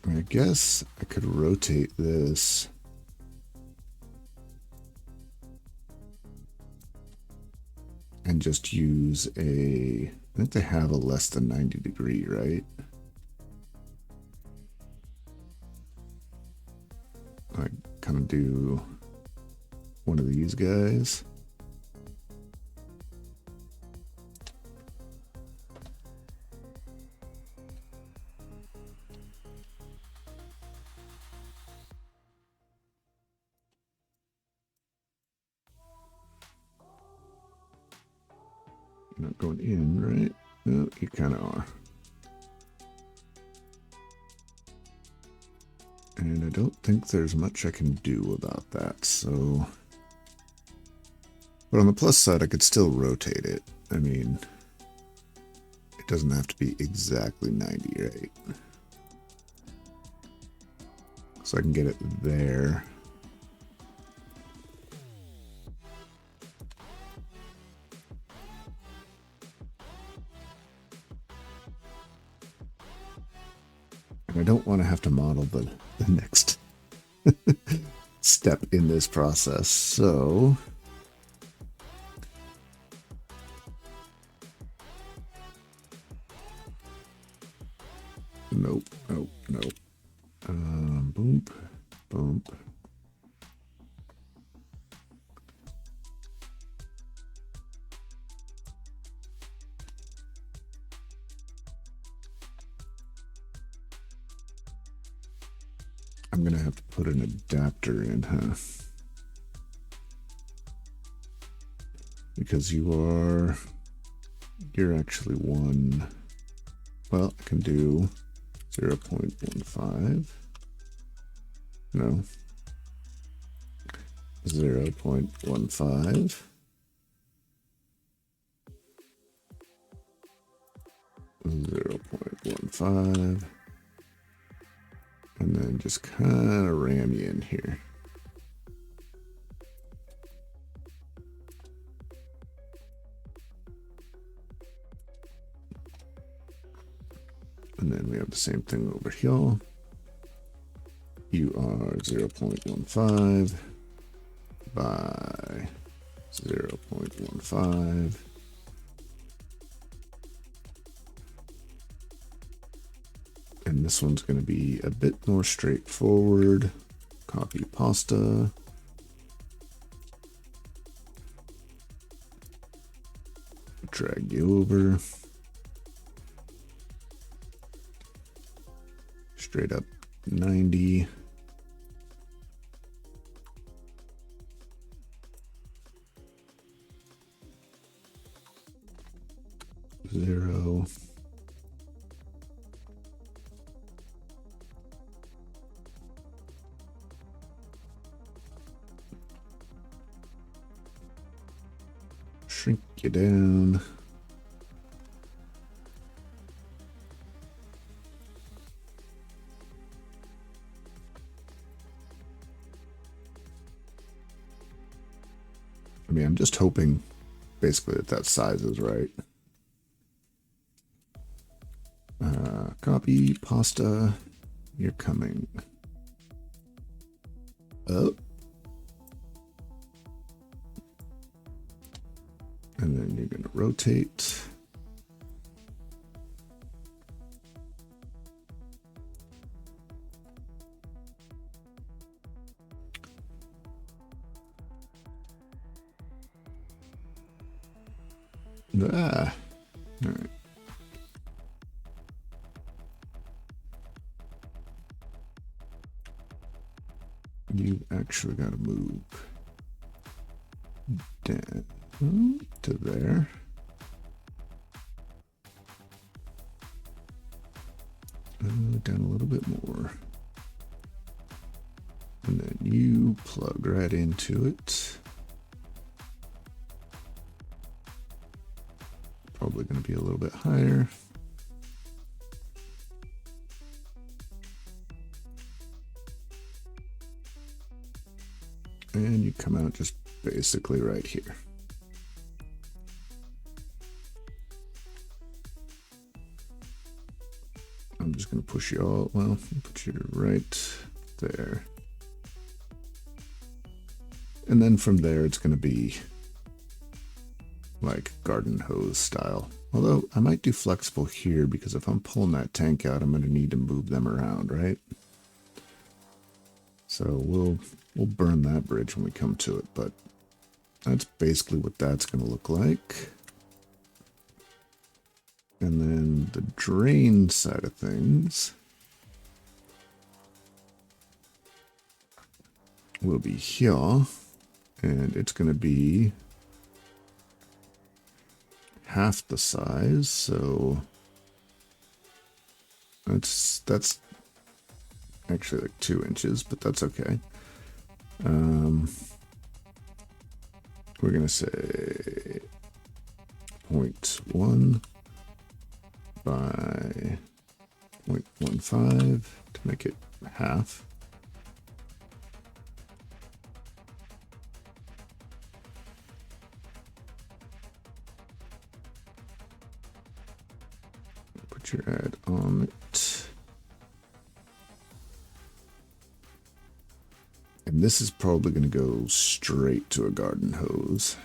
I guess I could rotate this. And just use I think they have a less than 90 degree, right? I kind of do one of these guys. You're not going in, right? No, you kind of are. And I don't think there's much I can do about that, so... But on the plus side, I could still rotate it. I mean, it doesn't have to be exactly 90, right? So I can get it there. And I don't want to have to model the next step in this process, so... Nope, nope, nope. Boom, boom. I'm gonna have to put an adapter in, huh? Because you are you're actually one. Well, I can do 0.15. No. 0.15. 0.15. And then just kind of ram you in here. And then we have the same thing over here. You are 0.15 by 0.15. And this one's going to be a bit more straightforward. Copy pasta. Drag you over. Straight up 90. Zero. Shrink you down. I mean, I'm just hoping basically that size is right. Copy pasta. You're coming up. And then you're going to rotate. All right. You actually got to move down to there. Down a little bit more. And then you plug right into it. Probably going to be a little bit higher. And you come out just basically right here. I'm just going to push you all, well, put you right there. And then from there, it's going to be like garden hose style. Although I might do flexible here because if I'm pulling that tank out, I'm going to need to move them around, right? So we'll burn that bridge when we come to it, but that's basically what that's going to look like. And then the drain side of things will be here, and it's going to be half the size, so that's actually like 2 inches, but that's okay. We're gonna say 0.1 by 0.15 to make it half. Put your ad on it. And this is probably going to go straight to a garden hose.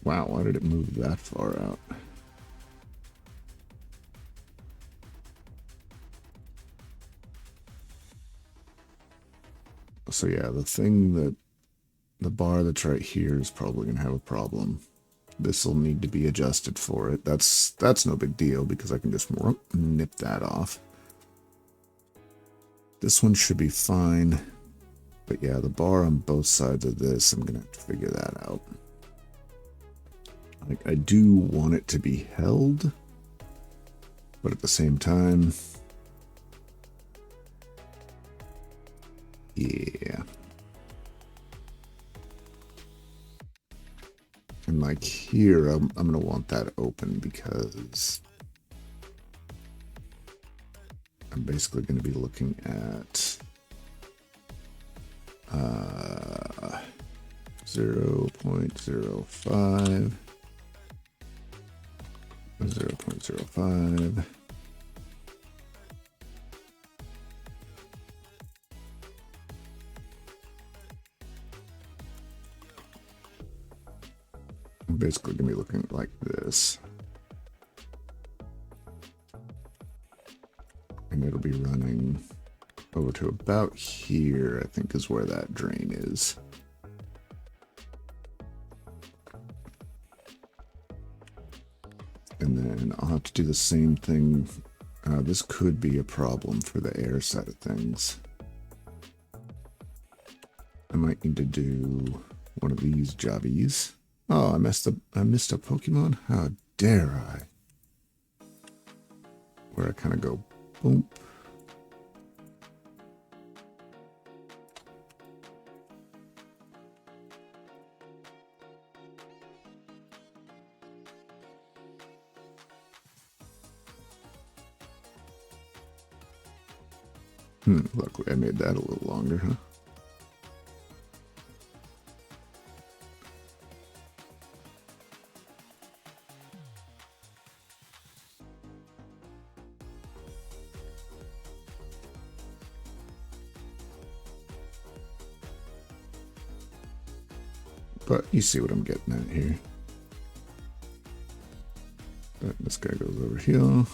Wow, why did it move that far out? So yeah, the bar that's right here is probably going to have a problem. This will need to be adjusted for it. That's no big deal because I can just nip that off. This one should be fine. But yeah, the bar on both sides of this, I'm going to have to figure that out. Like, I do want it to be held, but at the same time, yeah. And like here, I'm going to want that open because I'm basically going to be looking at 0.05, 0.05. I'm basically going to be looking like this. And it'll be running over to about here, I think is where that drain is. And then I'll have to do the same thing. This could be a problem for the air side of things. I might need to do one of these jobbies. Oh, I missed a Pokemon? How dare I? Where I kind of go, boom. Luckily I made that a little longer, huh? But you see what I'm getting at here. This guy goes over here.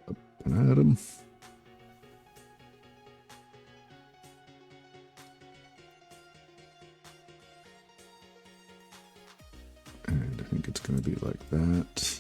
Up and at him. And I think it's going to be like that.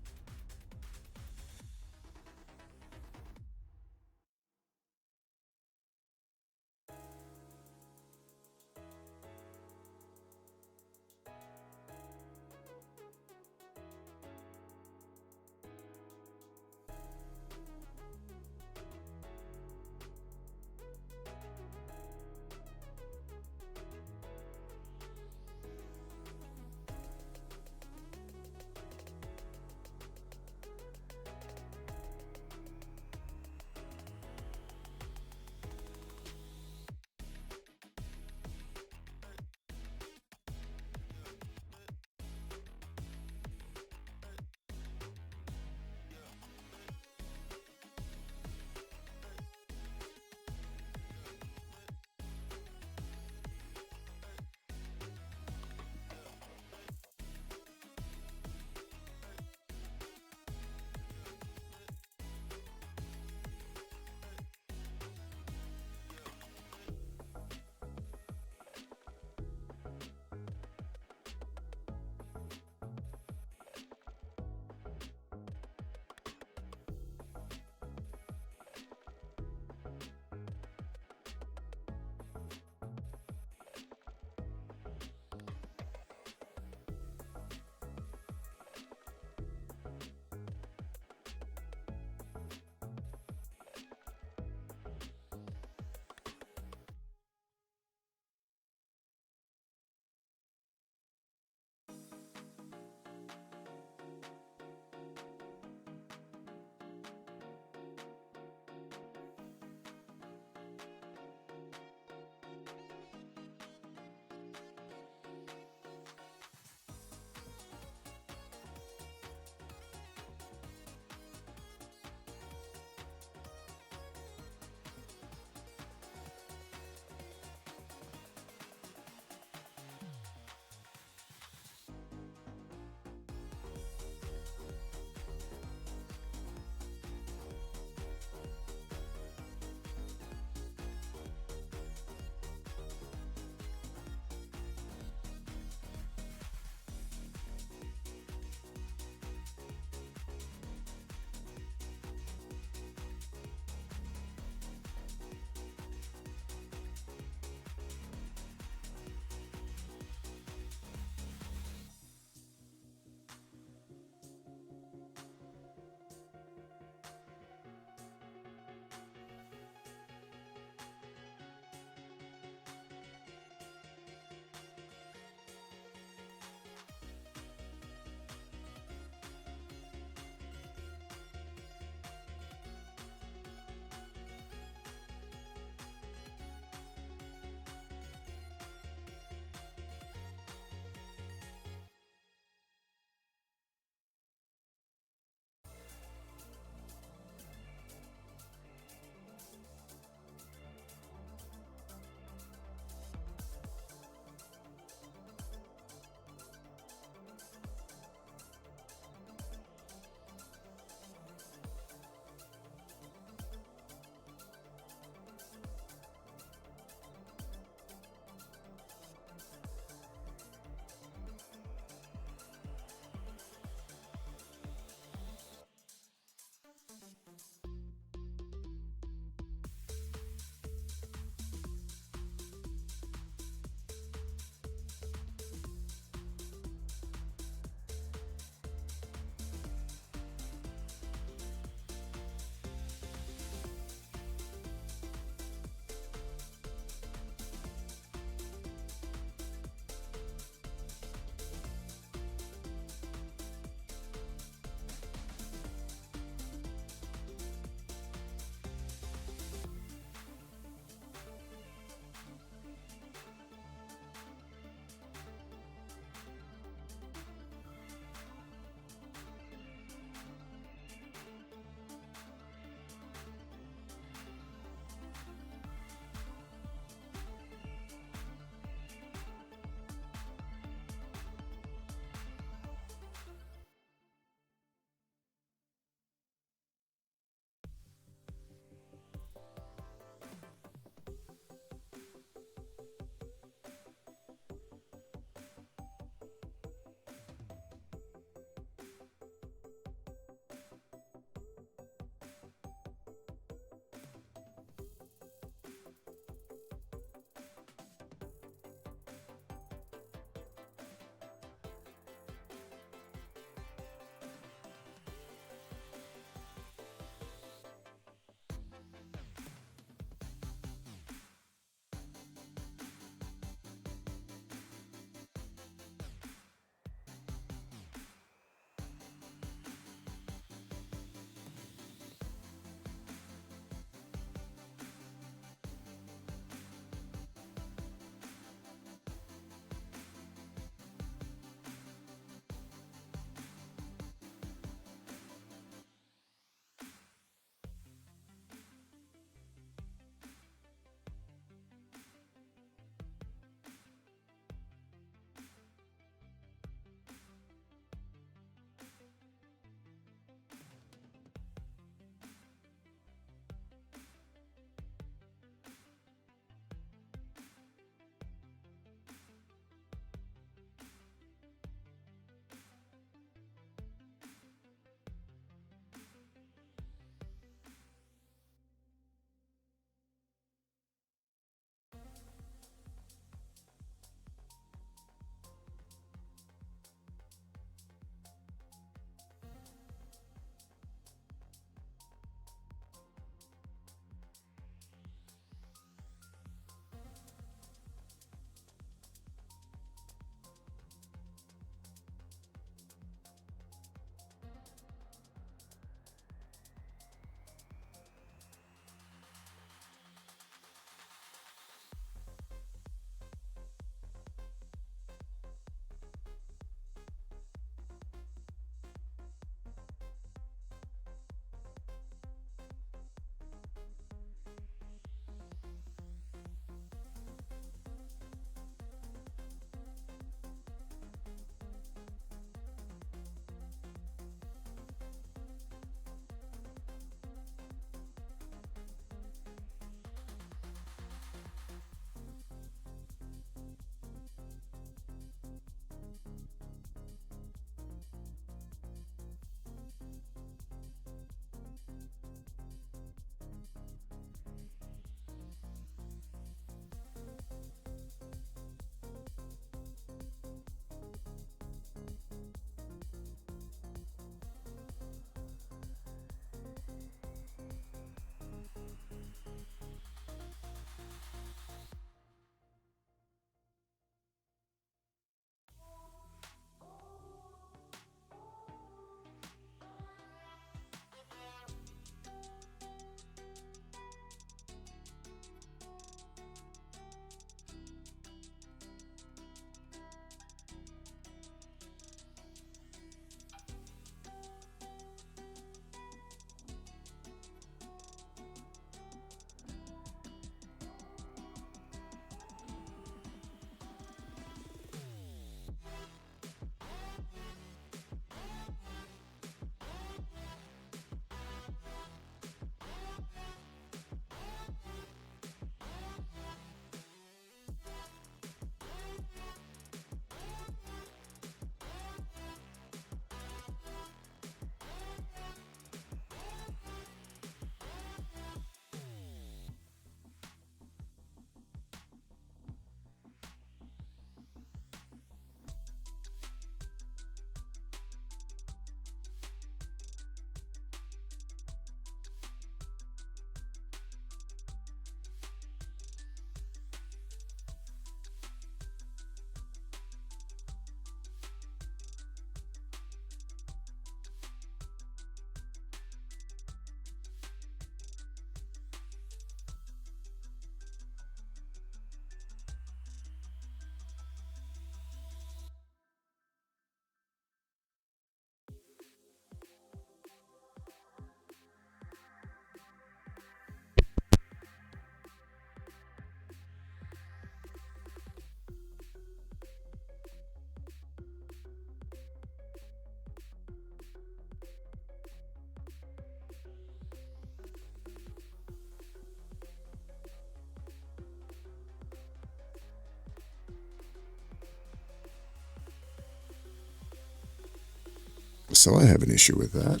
So I have an issue with that.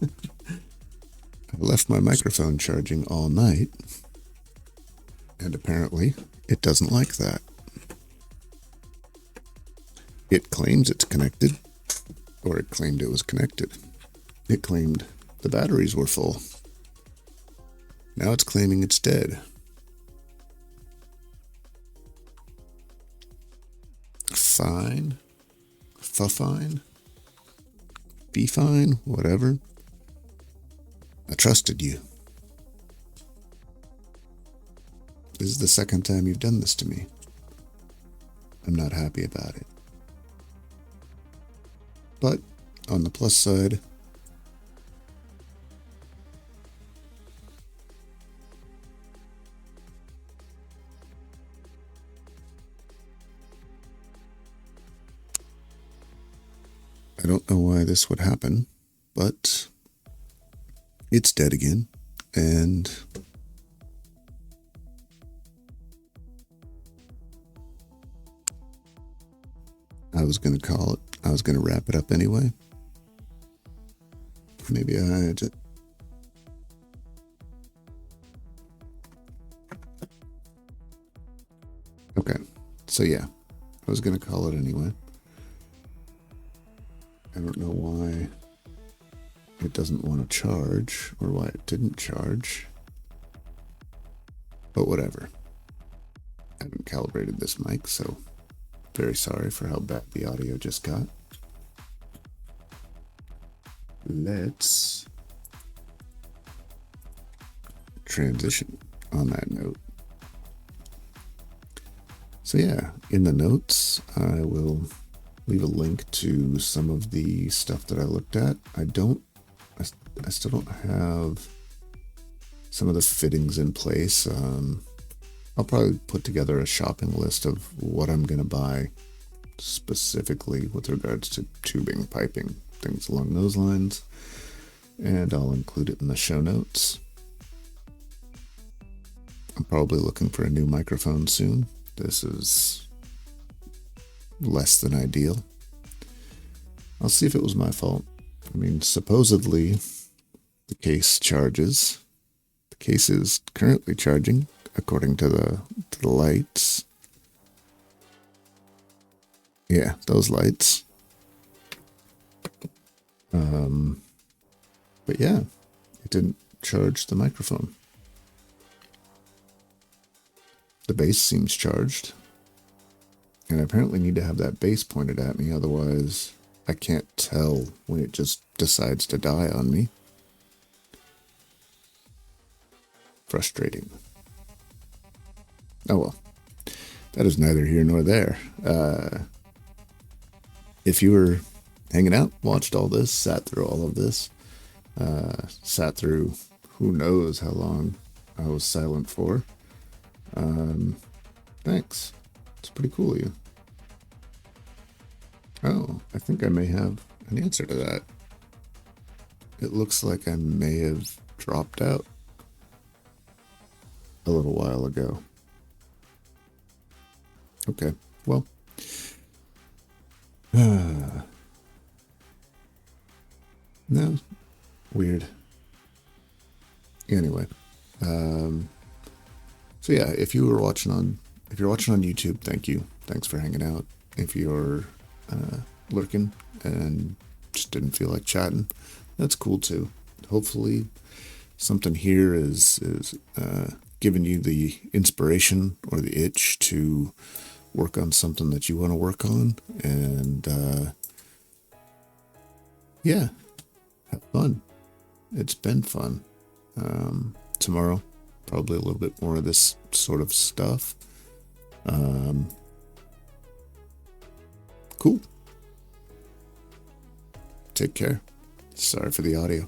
I left my microphone charging all night, and apparently it doesn't like that. It claims it's connected, or it claimed it was connected. It claimed the batteries were full. Now it's claiming it's dead. Fine. Fine. Be fine. Whatever. I trusted you. This is the second time you've done this to me. I'm not happy about it. But on the plus side, I don't know why this would happen, but it's dead again, and I was going to call it. I was going to wrap it up anyway. Maybe I just... Okay, so yeah, I was going to call it anyway. I don't know why it doesn't want to charge, or why it didn't charge, but whatever. I haven't calibrated this mic, so very sorry for how bad the audio just got. Let's transition on that note. So yeah, in the notes, I will leave a link to some of the stuff that I looked at. I still don't have some of the fittings in place. I'll probably put together a shopping list of what I'm going to buy specifically with regards to tubing, piping, things along those lines. And I'll include it in the show notes. I'm probably looking for a new microphone soon. This is less than ideal. I'll see if it was my fault. I mean, supposedly the case charges. The case is currently charging according to the lights. Yeah, those lights. But yeah, it didn't charge the microphone. The base seems charged. And I apparently need to have that base pointed at me, otherwise I can't tell when it just decides to die on me. Frustrating. Oh well, that is neither here nor there. If you were hanging out, watched all this, sat through all of this, sat through who knows how long I was silent for, thanks. It's pretty cool of you. Oh, I think I may have an answer to that. It looks like I may have dropped out a little while ago. Okay, well. No, weird. Anyway, so yeah, if you're watching on YouTube, thank you. Thanks for hanging out. If you're lurking and just didn't feel like chatting, that's cool too. Hopefully, something here is giving you the inspiration or the itch to work on something that you want to work on, and yeah, have fun. It's been fun. Tomorrow, probably a little bit more of this sort of stuff. Cool. Take care. Sorry for the audio.